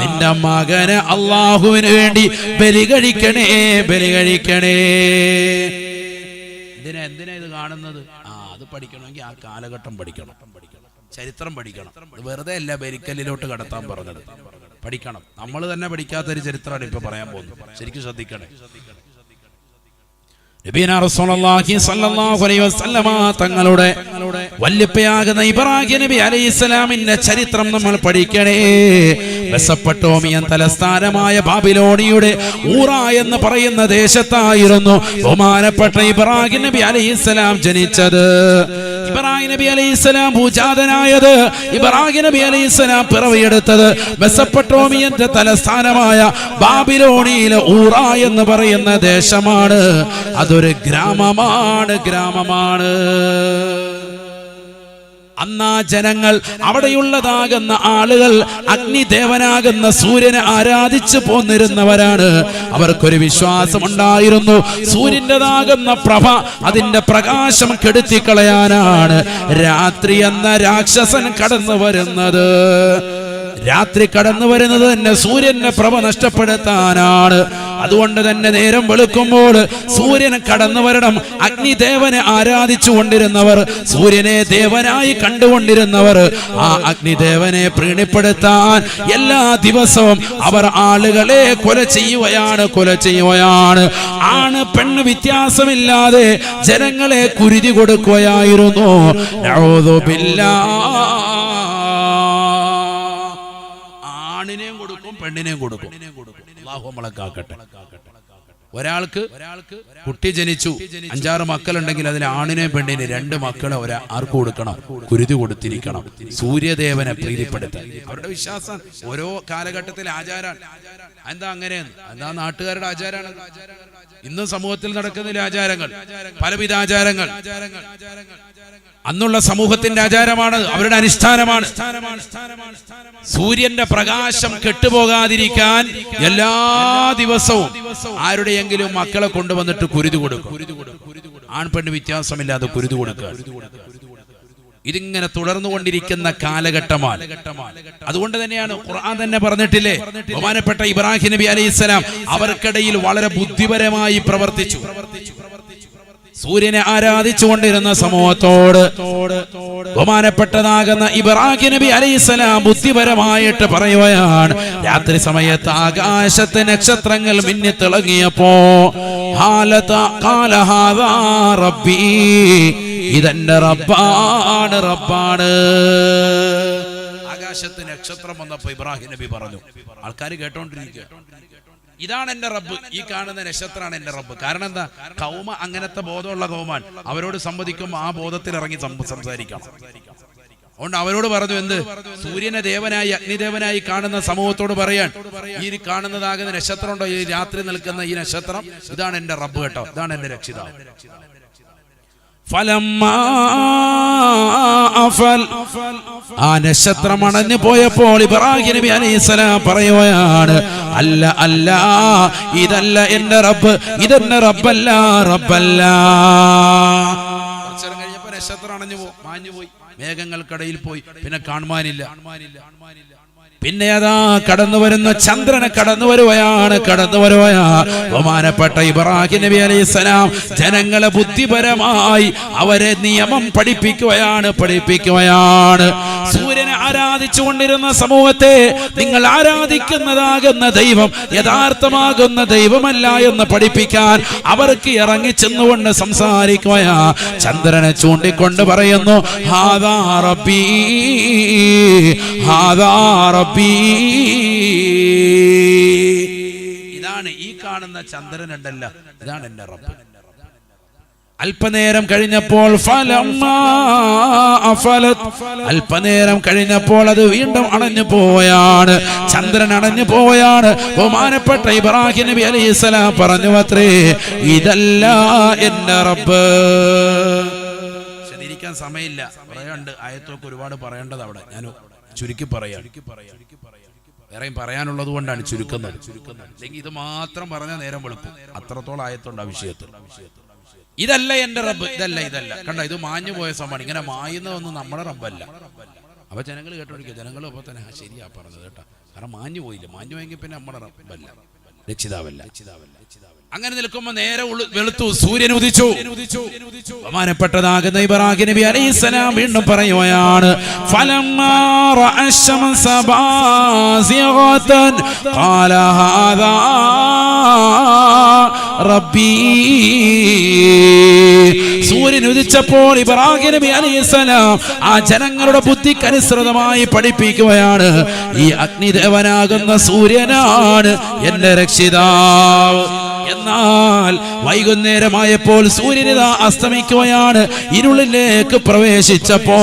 നിന്റെ മകനെ അല്ലാഹുവിന് വേണ്ടി ബലി കഴിക്കണേ, ബലി കഴിക്കണേ. എന്തിനാ ഇത് കാണുന്നത്? അത് പഠിക്കണമെങ്കിൽ ആ കാലഘട്ടം പഠിക്കണം, ചരിത്രം പഠിക്കണം. വെറുതെ അല്ല ബലിക്കല്ലിലോട്ട് കടത്താൻ പറഞ്ഞത്, പഠിക്കണം. നമ്മൾ തന്നെ പഠിക്കാത്തൊരു ചരിത്രമാണ് ഇപ്പൊ പറയാൻ പോകുന്നത്. ശരിക്കും ശ്രദ്ധിക്കണേ. നബിയനാ റസൂലുള്ളാഹി സ്വല്ലല്ലാഹു അലൈഹി വസല്ലമ തങ്ങളുടെ വല്യപ്പയാകുന്ന ഇബ്രാഹിം നബി അലൈഹിസ്സലാമിന്റെ ചരിത്രം നമ്മൾ പഠിക്കണേ. മെസൊപ്പൊട്ടേമിയൻ തലസ്ഥാനമായ ബാബിലോണിയുടെ ഊറ എന്ന് പറയുന്ന ദേശത്തായിരുന്നു ബഹുമാനപ്പെട്ട ഇബ്രാഹിം നബി അലൈഹിസ്സലാം ജനിച്ചത്. ഇബ്രാഹിം നബി അലൈഹിസ്സലാം ഭൂജാതനായത്, ഇബ്രാഹിം നബി അലൈഹിസ്സലാം പിറവിയെടുത്തത് മെസൊപ്പൊട്ടേമിയന്റെ തലസ്ഥാനമായ ബാബിലോണിയിലെ ഊറ എന്ന് പറയുന്ന ദേശമാണ്. അതൊരു ഗ്രാമമാണ്. അന്നാ ജനങ്ങൾ, അവിടെയുള്ളതാകുന്ന ആളുകൾ അഗ്നിദേവനാകുന്ന സൂര്യനെ ആരാധിച്ചു പോന്നിരുന്നവരാണ്. അവർക്കൊരു വിശ്വാസമുണ്ടായിരുന്നു, സൂര്യൻ്റെതാകുന്ന പ്രഭ, അതിന്റെ പ്രകാശം കെടുത്തിക്കളയാനാണ് രാത്രി എന്ന രാക്ഷസൻ കടന്നു വരുന്നത്. രാത്രി കടന്നു വരുന്നത് തന്നെ സൂര്യന്റെ പ്രഭ നഷ്ടപ്പെടുത്താനാണ്. അതുകൊണ്ട് തന്നെ നേരം വെളുക്കുമ്പോൾ സൂര്യൻ കടന്നു വരണം. അഗ്നിദേവനെ ആരാധിച്ചു കൊണ്ടിരുന്നവർ, സൂര്യനെ ദേവനായി കണ്ടുകൊണ്ടിരുന്നവർ, ആ അഗ്നിദേവനെ പ്രീണിപ്പെടുത്താൻ എല്ലാ ദിവസവും അവർ ആളുകളെ കൊല ചെയ്യുകയാണ്. ആണ് പെണ്ണ് വ്യത്യാസമില്ലാതെ ജനങ്ങളെ കുരുതി കൊടുക്കുകയായിരുന്നു. നഊദു ബില്ലാഹ്. ആണിനെയും കൊടുക്കും, പെണ്ണിനെയും കൊടുക്കും. അല്ലാഹു നമ്മളെ കാക്കട്ടെ. ഒരാൾക്ക് കുട്ടി ജനിച്ചു, 5-6 മക്കളുണ്ടെങ്കിൽ അതിൽ ആണിനെ പെണ്ണിനെ 2 മക്കളെ ആർക്ക് കൊടുക്കണം? കുരുതി കൊടുത്തിരിക്കണം, സൂര്യദേവനെ പ്രീതിപ്പെടുത്താൻ. അവരുടെ വിശ്വാസം. ഓരോ കാലഘട്ടത്തിലെ ആചാരമാണ്. എന്താ അങ്ങനെയെന്ന്? എന്താ നാട്ടുകാരുടെ ആചാരമാണ്. ഇന്നും സമൂഹത്തിൽ നടക്കുന്ന ആചാരങ്ങൾ, പലവിധ ആചാരങ്ങൾ അന്നുള്ള സമൂഹത്തിന്റെ ആചാരമാണ്, അവരുടെ അനുഷ്ഠാനമാണ്. സൂര്യന്റെ പ്രകാശം കെട്ടുപോകാതിരിക്കാൻ എല്ലാ ദിവസവും ആരുടെയെങ്കിലും മക്കളെ കൊണ്ടുവന്നിട്ട് കുരുതി കൊടുക്കും. ആൺപെണ്ണ് വ്യത്യാസമില്ലാതെ കുരുതി കൊടുക്കുക. ഇതിങ്ങനെ തുടർന്നുകൊണ്ടിരിക്കുന്ന കാലഘട്ടമാണ്. അതുകൊണ്ട് തന്നെയാണ് ഖുർആൻ തന്നെ പറഞ്ഞിട്ടില്ലേ, ബഹുമാനപ്പെട്ട ഇബ്രാഹിം നബി അലൈഹിസ്സലാം അവർക്കിടയിൽ വളരെ ബുദ്ധിപരമായി പ്രവർത്തിച്ചു. സൂര്യനെ ആരാധിച്ചുകൊണ്ടിരുന്ന സമൂഹത്തോട് ബഹുമാനപ്പെട്ടതാകുന്ന ഇബ്രാഹിം നബി അലൈഹിസ്സലാം ബുദ്ധിപരമായിട്ട് പറയുകയാണ്, രാത്രി സമയത്ത് ആകാശത്തെ നക്ഷത്രങ്ങൾ മിന്നിത്തിളങ്ങിയപ്പോ റബ്ബി, ഇതെന്റെ റബ്ബാണ്. ആകാശത്ത് നക്ഷത്രം വന്നപ്പോ ഇബ്രാഹിം നബി പറഞ്ഞു. ആൾക്കാർ കേട്ടോണ്ടിരിക്കുക, ഇതാണ് എന്റെ റബ്ബ്, ഈ കാണുന്ന നക്ഷത്രമാണ് എന്റെ റബ്ബ്. കാരണം എന്താ? കൗമ അങ്ങനത്തെ ബോധമുള്ള കൗമാൻ. അവരോട് സംവദിക്കുമ്പോൾ ആ ബോധത്തിൽ ഇറങ്ങി സംസാരിക്കണം. അതുകൊണ്ട് അവരോട് പറഞ്ഞു, എന്ത്? സൂര്യനെ ദേവനായി അഗ്നിദേവനായി കാണുന്ന സമൂഹത്തോട് പറയാൻ, ഈ കാണുന്നതാകുന്ന നക്ഷത്രം ഉണ്ടോ, ഈ രാത്രി നിൽക്കുന്ന ഈ നക്ഷത്രം, ഇതാണ് എന്റെ റബ്ബ് കേട്ടോ, ഇതാണ് എന്റെ രക്ഷിതാവ്. ഫലമ്മാ അഫൽ, ആ നക്ഷത്രം അണഞ്ഞു പോയപ്പോൾ ഇബ്രാഹിം നബി അലൈഹിസ്സലാം പറയുകയാണ്, അല്ല അല്ല, ഇതല്ല എന്റെ റബ്ബ്, ഇതെന്റെ റബ്ബല്ല, റബ്ബല്ല. കുറച്ചു നേരം കഴിഞ്ഞപ്പോ നക്ഷത്രം അണഞ്ഞു മാഞ്ഞു പോയി, മേഘങ്ങൾക്കിടയിൽ പോയി, പിന്നെ കാണുവാനില്ല. പിന്നെ അതാ കടന്നു വരുന്ന ചന്ദ്രനെ കടന്നു വരുകയാണ്. ബഹുമാനപ്പെട്ട ഇബ്രാഹിം നബി അലൈഹിസ്സലാം ജനങ്ങളെ ബുദ്ധിപരമായി അവരെ നിയമം പഠിപ്പിക്കുകയാണ്. സൂര്യനെ ആരാധിച്ചുകൊണ്ടിരുന്ന സമൂഹത്തെ, നിങ്ങൾ ആരാധിക്കുന്നതാകുന്ന ദൈവം യഥാർത്ഥമാകുന്ന ദൈവമല്ല എന്ന് പഠിപ്പിക്കാൻ അവർക്ക് ഇറങ്ങിച്ചെന്നുകൊണ്ട് സംസാരിക്കുകയാ. ചന്ദ്രനെ ചൂണ്ടിക്കൊണ്ട് പറയുന്നു, ഹാദാ റബ്ബീ, ഹാദാ റബ്ബീ. ഇതാണ് ഈ കാണുന്ന ചന്ദ്രൻ ഉണ്ടല്ലോ, ഇതാണ് എന്റെ റബ്ബ്. അല്പനേരം കഴിഞ്ഞപ്പോൾ അല്പനേരം കഴിഞ്ഞപ്പോൾ അത് വീണ്ടും അണഞ്ഞു പോവുകയാണ്. ചന്ദ്രൻ അണഞ്ഞു പോവുകയാണ്. ബഹുമാനപ്പെട്ട ഇബ്രാഹിം നബി അലൈഹിസ്സലാം പറഞ്ഞു അത്രേ, ഇതല്ല എന്റെ റബ്ബ്. ശരിക്കാൻ സമയമില്ല, പറയാണ്ട് ആയത്തൊക്കെ ഒരുപാട് പറയേണ്ടത് അവിടെ. ഞാൻ ചുരുക്കി പറയാം, വേറെയും പറയാനുള്ളത് കൊണ്ടാണ് ചുരുക്കുന്നത്. അല്ലെങ്കിൽ ഇത് മാത്രം പറഞ്ഞാൽ നേരം വെളുക്കും. അത്രത്തോളം ആയത്തുണ്ട് ആ വിഷയത്തിൽ. ഇതല്ല എന്റെ റബ്ബ്, ഇതല്ല കണ്ട, ഇത് മാഞ്ഞു പോയ സംഭവമാണ്. ഇങ്ങനെ മായുന്നതൊന്നും നമ്മുടെ റബ്ബല്ല. അപ്പൊ ജനങ്ങൾ കേട്ടോടിക്കുക, ജനങ്ങൾ അപ്പൊ തന്നെ ശരിയാ പറഞ്ഞത് കേട്ടോ. കാരണം മാഞ്ഞു പോയില്ല, മാഞ്ഞു പോയെങ്കിൽ പിന്നെ നമ്മുടെ റബ്ബല്ല, രക്ഷിതാവല്ല. അങ്ങനെ നിൽക്കുമ്പോ നേരെ വെളുത്തു, സൂര്യൻ ഉദിച്ചു. ബഹുമാനപ്പെട്ടതാകുന്ന ഇബ്രാഹിം നബി അലൈഹിസ്സലാം വീണ്ടും പറയുകയാണ്, ഫലമ്മാ റഅ അശ്-ശംസ ബാസിഗതൻ ഖാല ഹാദാ റബ്ബീ. സൂര്യൻ ഉദിച്ചപ്പോൾ ഇബ്രാഹിം നബി അലൈഹിസ്സലാം ആ ജനങ്ങളുടെ ബുദ്ധിക്കനുസൃതമായി പഠിപ്പിക്കുകയാണ്, ഈ അഗ്നിദേവനാകുന്ന സൂര്യനാണ് എന്റെ രക്ഷിതാവ്. എന്നാൽ വൈകുന്നേരമായപ്പോൾ സൂര്യനിത അസ്തമിക്കുകയാണ്. ഇരുളിലേക്ക് പ്രവേശിച്ചപ്പോ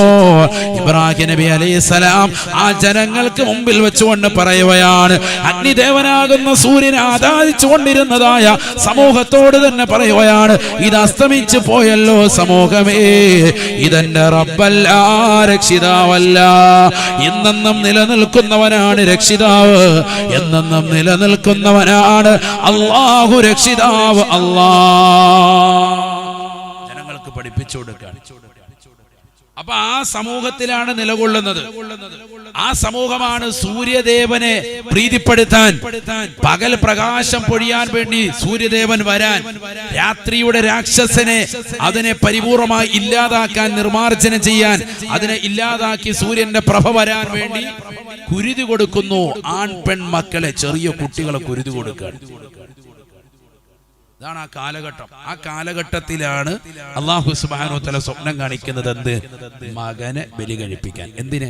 ഇബ്രാഹിം നബി അലൈഹിസ്സലാം ആ ജനങ്ങൾക്ക് മുമ്പിൽ വെച്ചുകൊണ്ട് പറയുകയാണ്, അഗ്നിദേവനാകുന്ന സൂര്യനെ ആരാധിച്ചു കൊണ്ടിരുന്നതായ സമൂഹത്തോട് തന്നെ പറയുകയാണ്, ഇത് അസ്തമിച്ചു പോയല്ലോ സമൂഹമേ, ഇതെന്റെ റബ്ബല്ല, രക്ഷിതാവല്ല. എന്നെന്നും നിലനിൽക്കുന്നവനാണ് രക്ഷിതാവ്, എന്നെന്നും നിലനിൽക്കുന്നവനാണ് അല്ലാഹു രക്ഷിതാവ്. ജനങ്ങൾക്ക് പഠിപ്പിച്ചു കൊടുക്കാൻ. അപ്പൊ ആ സമൂഹത്തിലാണ് നിലകൊള്ളുന്നത്. ആ സമൂഹമാണ് സൂര്യദേവനെ പ്രീതിപ്പെടുത്താൻ, പകൽ പ്രകാശം പൊഴിയാൻ വേണ്ടി സൂര്യദേവൻ വരാൻ, രാത്രിയുടെ രാക്ഷസനെ അതിനെ പരിപൂർണമായി ഇല്ലാതാക്കാൻ, നിർമാർജനം ചെയ്യാൻ, അതിനെ ഇല്ലാതാക്കി സൂര്യന്റെ പ്രഭ വരാൻ വേണ്ടി കുരുതി കൊടുക്കുന്നു. ആൺ പെൺ മക്കളെ, ചെറിയ കുട്ടികളെ കുരുതി കൊടുക്കാൻ. ഇതാണ് ആ കാലഘട്ടം. ആ കാലഘട്ടത്തിലാണ് അല്ലാഹു സുബ്ഹാനഹു വ തആല സ്വപ്നം കാണിക്കുന്നത്. എന്ത്? മകനെ ബലി കഴിപ്പിക്കാൻ. എന്തിന്?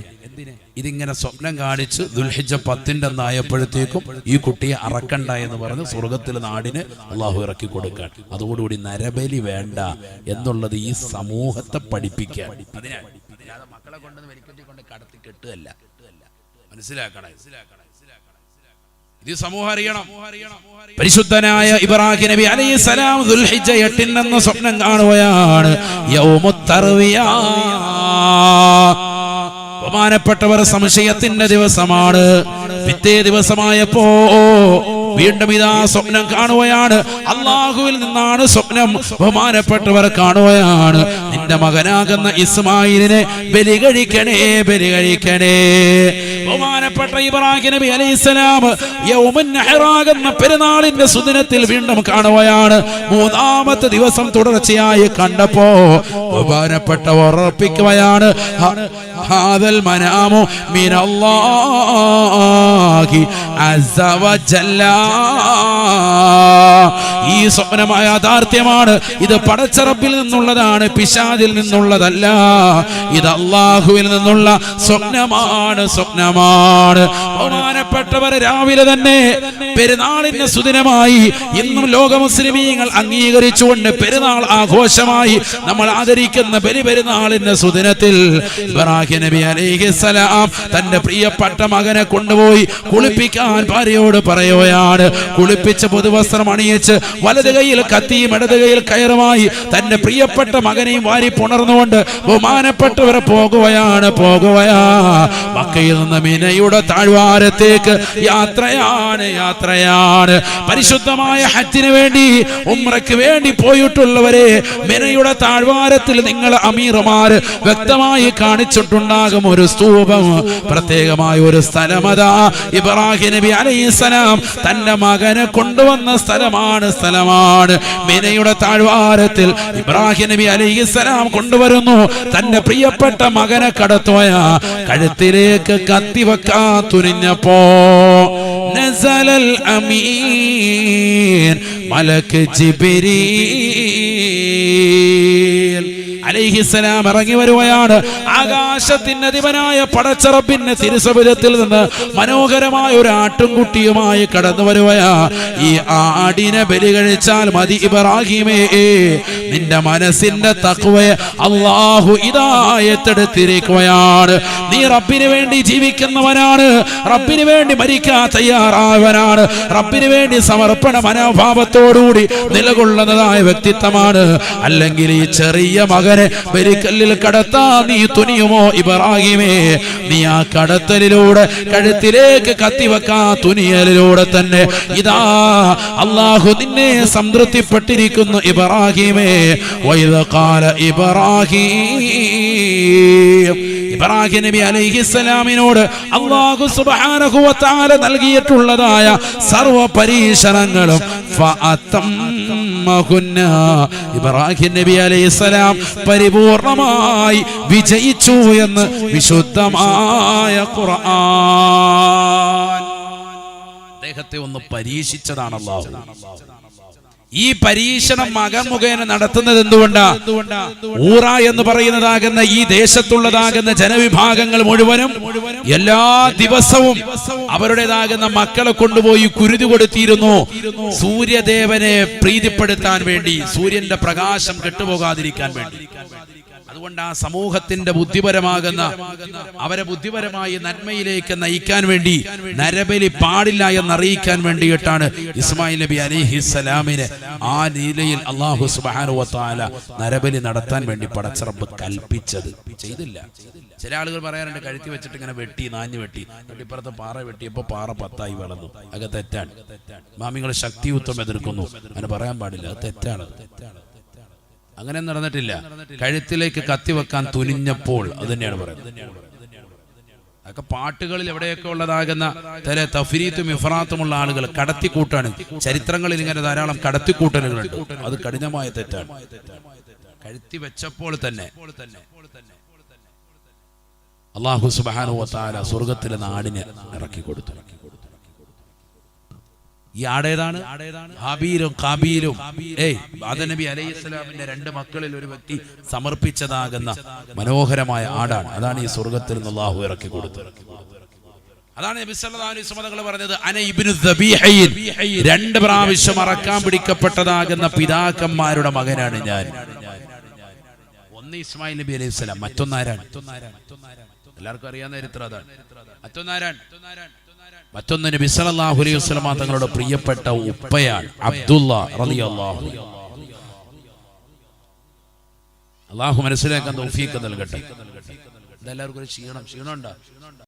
ഇതിങ്ങനെ സ്വപ്നം കാണിച്ച് ദുൽഹിജ്ജ 10 അന്നായപ്പോഴത്തേക്കും ഈ കുട്ടിയെ അറക്കണ്ട എന്ന് പറഞ്ഞ് സ്വർഗത്തിലെ നാടിന് അള്ളാഹു ഇറക്കി കൊടുക്കാൻ. അതോടുകൂടി നരബലി വേണ്ട എന്നുള്ളത് ഈ സമൂഹത്തെ പഠിപ്പിക്കാൻ. അതിനാണ്. മക്കളെ കൊണ്ട് വലിക്കൊണ്ട് കടത്തി കെട്ടുകയല്ല. മനസ്സിലാക്കണം. ഇത് സമൂഹം അറിയണം. പരിശുദ്ധനായ ഇബ്രാഹിം നബി അലൈഹിസ്സലാം ദുൽഹിജ്ജ 8 എന്ന സ്വപ്നം കാണുകയാണ്. യൗമുത് തർവിയ. ബഹുമാനപ്പെട്ടവർ, സംശയത്തിന്റെ ദിവസമാണ്. പിറ്റേ ദിവസമായപ്പോ വീണ്ടും ഇതാ സ്വപ്നം കാണുകയാണ്. അള്ളാഹുവിൽ നിന്നാണ് സ്വപ്നം. ബഹുമാനപ്പെട്ടവർ കാണുകയാണ്, നിന്റെ മകനാകുന്ന ഇസ്മായിലിനെ ബലി കഴിക്കണേ, ബലി കഴിക്കണേ. ബഹുമാനപ്പെട്ട ഇബ്രാഹിം നബി അലൈഹിസ്സലാം യൗമുൻ നഹറാകുന്ന പെരുന്നാളിന്റെ സുദിനത്തിൽ വീണ്ടും കാണുകയാണ്. 3ാമത്തെ ദിവസം തുടർച്ചയായി കണ്ടപ്പോ ബഹുമാനപ്പെട്ടവർ ഉറപ്പിക്കുകയാണ്, ഹാദൽ മനാമു മിനല്ലാഹി അസ്സ വജല്ല. ഈ സ്വപ്നമായ യാഥാർത്ഥ്യമാണ്. ഇത് പടച്ച റബ്ബിൽ നിന്നുള്ളതാണ്, പിശാചിൽ നിന്നുള്ളതല്ല. ഇത് അല്ലാഹുവിൽ നിന്നുള്ള സ്വപ്നമാണ്, സ്വപ്നമാണ്. ബഹുമാനപ്പെട്ടവരെ, രാവിലെ തന്നെ പെരുന്നാളിന്റെ സുദിനമായി ഇന്നും ലോക മുസ്ലിമീങ്ങൾ അംഗീകരിച്ചുകൊണ്ട് പെരുന്നാൾ ആഘോഷമായി നമ്മൾ ആദരിക്കുന്ന ബലിപെരുന്നാളിന്റെ സുദിനത്തിൽ ഇബ്രാഹിം നബി അലൈഹിസ്സലാം തന്റെ പ്രിയപ്പെട്ട മകനെ കൊണ്ടുപോയി കുളിപ്പിക്കാൻ ഭാര്യയോട് പറയുകയാണ്. കുളിപ്പിച്ച പുതുവസ്ത്രം അണിയിച്ചു അണിയിച്ച് വലത് കൈയിൽ കത്തിയും ഇടത് കൈയിൽ കയറുമായി തന്റെ പ്രിയപ്പെട്ട മകനെയും വാരി പുണർന്നുകൊണ്ട് ബഹുമാനപ്പെട്ടവരെ പോകുകയാണ്. മക്കയിൽ നിന്ന് മിനയുടെ താഴ്വാരത്തേക്ക് യാത്രയാണ്. പരിശുദ്ധമായ ഹജ്ജിന് വേണ്ടി ഉംറയ്ക്ക് വേണ്ടി പോയിട്ടുള്ളവരെ മിനയുടെ താഴ്വാരത്തിൽ നിങ്ങൾ അമീർമാർ വ്യക്തമായി കാണിച്ചിട്ടുണ്ടാകും ഒരു സ്തൂപം, പ്രത്യേകമായ ഒരു സ്ഥലമതാ ഇബ്രാഹിം നബി അലൈഹിസ്സലാം തന്റെ മകനെ കൊണ്ടുവന്ന സ്ഥലമാണ്. മിനയുടെ താഴ്വാരത്തിൽ ഇബ്രാഹിം നബി അലൈഹിസ്സലാം കൊണ്ടുവരുന്നു. തന്റെ പ്രിയപ്പെട്ട മകനെ കടത്തുകയാ. കഴുത്തിലേക്ക് കത്തിവെക്കാൻ തുനിഞ്ഞപ്പോ നസലൽ അമീൻ മലക്ക് ജിബ്രീൽ അലൈഹിസ്സലാം ഇറങ്ങി വരുകയാണ്. ആകാശത്തിന്റെ അധിപനായ പടച്ചറബിന്റെ തിരുസവിധത്തിൽ നിന്ന് മനോഹരമായ ഒരു ആട്ടുംകുട്ടിയുമായി കടന്നു വരുകയാ. ഈ ആടിനെ ബലി കഴിച്ചാൽ മതി ഇബ്രാഹിമേ, നിന്റെ മനസ്സിന്റെ തഖ്വയെ അല്ലാഹു ഹിദായത്തെടുത്തിരിക്കുകയാണ്. നീ റബ്ബിന് വേണ്ടി ജീവിക്കുന്നവനാണ്, റബ്ബിന് വേണ്ടി മരിക്കാൻ തയ്യാറായവനാണ്, റബ്ബിന് വേണ്ടി സമർപ്പണ മനോഭാവത്തോടുകൂടി നിലകൊള്ളുന്നതായ വ്യക്തിത്വമാണ്. അല്ലെങ്കിൽ ഈ ചെറിയ മകനെ ബലിക്കല്ലിൽ കടത്താൻ നീ തുനിയുമോ ഇബ്രാഹിമേ? നീ ആ കടത്തലിലൂടെ കഴുത്തിലേക്ക് കത്തിവെക്കാൻ തുനിയലിലൂടെ തന്നെ ഇതാ അല്ലാഹു നിന്നെ സംതൃപ്തിപ്പെട്ടിരിക്കുന്നു ഇബ്രാഹിമേ. വഇദ് ഖാല ഇബ്രാഹിം നബി അലൈഹിസ്സലാമിനോട് അല്ലാഹു സുബ്ഹാനഹു വ തആല നൽകിയിട്ടുള്ളതായ സർവ പരീക്ഷണങ്ങളും ഇബ്രാഹിം നബി അലൈഹിസ്സലാം പരിപൂർണമായി വിജയിച്ചു എന്ന് വിശുദ്ധമായ ഖുർആൻ. അദ്ദേഹത്തെ ഒന്ന് പരീക്ഷിച്ചതാണ് അല്ലാഹു. ഈ പരീക്ഷണം മകൻ മുഖേന നടത്തുന്നത് എന്തുകൊണ്ടാ? ഊറ എന്ന് പറയുന്നതാകുന്ന ഈ ദേശത്തുള്ളതാകുന്ന ജനവിഭാഗങ്ങൾ മുഴുവനും എല്ലാ ദിവസവും അവരുടേതാകുന്ന മക്കളെ കൊണ്ടുപോയി കുരുതി കൊടുത്തിരുന്നു, സൂര്യദേവനെ പ്രീതിപ്പെടുത്താൻ വേണ്ടി, സൂര്യന്റെ പ്രകാശം കെട്ടുപോകാതിരിക്കാൻ വേണ്ടി. അതുകൊണ്ട് ആ സമൂഹത്തിന്റെ ബുദ്ധിപരമാകുന്ന അവരെ ബുദ്ധിപരമായി നന്മയിലേക്ക് നയിക്കാൻ വേണ്ടി നരബലി പാടില്ല എന്നറിയിക്കാൻ വേണ്ടിയിട്ടാണ് ഇസ്മായിൽ നബി അലൈഹിസ്സലാമിനെ ആ നിലയിൽ അല്ലാഹു സുബ്ഹാനഹു വ തആല നരബലി നടത്താൻ വേണ്ടി പടച്ച റബ്ബ് കൽപ്പിച്ചത്. ചെയ്തില്ല. ചില ആളുകൾ പറയാറുണ്ട് കഴുത്തി വെച്ചിട്ട് ഇങ്ങനെ വെട്ടി നാഞ്ഞു വെട്ടി, ഇപ്പുറത്തെ പാറ വെട്ടിയപ്പോ പാറ 10 വളർന്നു. അത് തെറ്റാണ്. മാമിങ്ങൾ ശക്തിയുക്തം എതിർക്കുന്നു. അങ്ങനെ പറയാൻ പാടില്ല, അത് തെറ്റാണ്. അങ്ങനെ നടന്നിട്ടില്ല. കഴുത്തിലേക്ക് കത്തിവെക്കാൻ തുനിഞ്ഞപ്പോൾ അത് തന്നെയാണ് പറയുന്നത്. അതൊക്കെ പാട്ടുകളിൽ എവിടെയൊക്കെ ഉള്ളതാകുന്ന ചില തഫ്രീത്തും ഇഫ്റാത്തുമുള്ള ആളുകൾ കടത്തിക്കൂട്ടാണ്. ചരിത്രങ്ങളിൽ ഇങ്ങനെ ധാരാളം കടത്തിക്കൂട്ടലുകളുണ്ട്. അത് കഠിനമായ തെറ്റാണ്. കഴുത്തി വെച്ചപ്പോൾ തന്നെ അല്ലാഹു സുബ്ഹാനഹു വ തആല സ്വർഗ്ഗത്തിലെ നാടിനെ ഇറക്കി കൊടുത്തു. ഈ ആടേതാണ് ഹാബീലും കാബീലും. ആദം നബി അലൈഹിസ്സലാമിന്റെ 2 മക്കളിൽ ഒരു വ്യക്തി സമർപ്പിച്ചതാകുന്ന മനോഹരമായ ആടാണ്. അതാണ് ഈ സ്വർഗ്ഗത്തിൽ നിന്ന് അല്ലാഹു ഇറക്കി കൊടുത്തത്. അതാണ് നബി സല്ലല്ലാഹു അലൈഹി വസല്ലം തങ്ങൾ പറഞ്ഞത്, അന ഇബ്നു ദബീഹൈൻ, 2 പ്രാവശ്യം അറക്കാൻ പിടിക്കപ്പെട്ടതാകുന്ന പിതാക്കന്മാരുടെ മകനാണ് ഞാൻ. ഒന്ന് ഇസ്മായിൽ നബി അലൈഹിസ്സലാം, മറ്റൊന്നാരാണ്? എല്ലാവർക്കും അറിയാവുന്ന ചരിത്രം അതാണ്. മറ്റൊന്ന് നബി സല്ലല്ലാഹു അലൈഹി വസല്ലം തങ്ങളുടെ പ്രിയപ്പെട്ട ഉപ്പയാണ് അബ്ദുള്ള റളിയല്ലാഹു അൻഹു. അല്ലാഹു മനസ്സിലാക്കാൻ തൗഫീഖ് നൽകട്ടെ. ഇതെല്ലാവർക്കും ക്ഷീണം ഉണ്ടോ?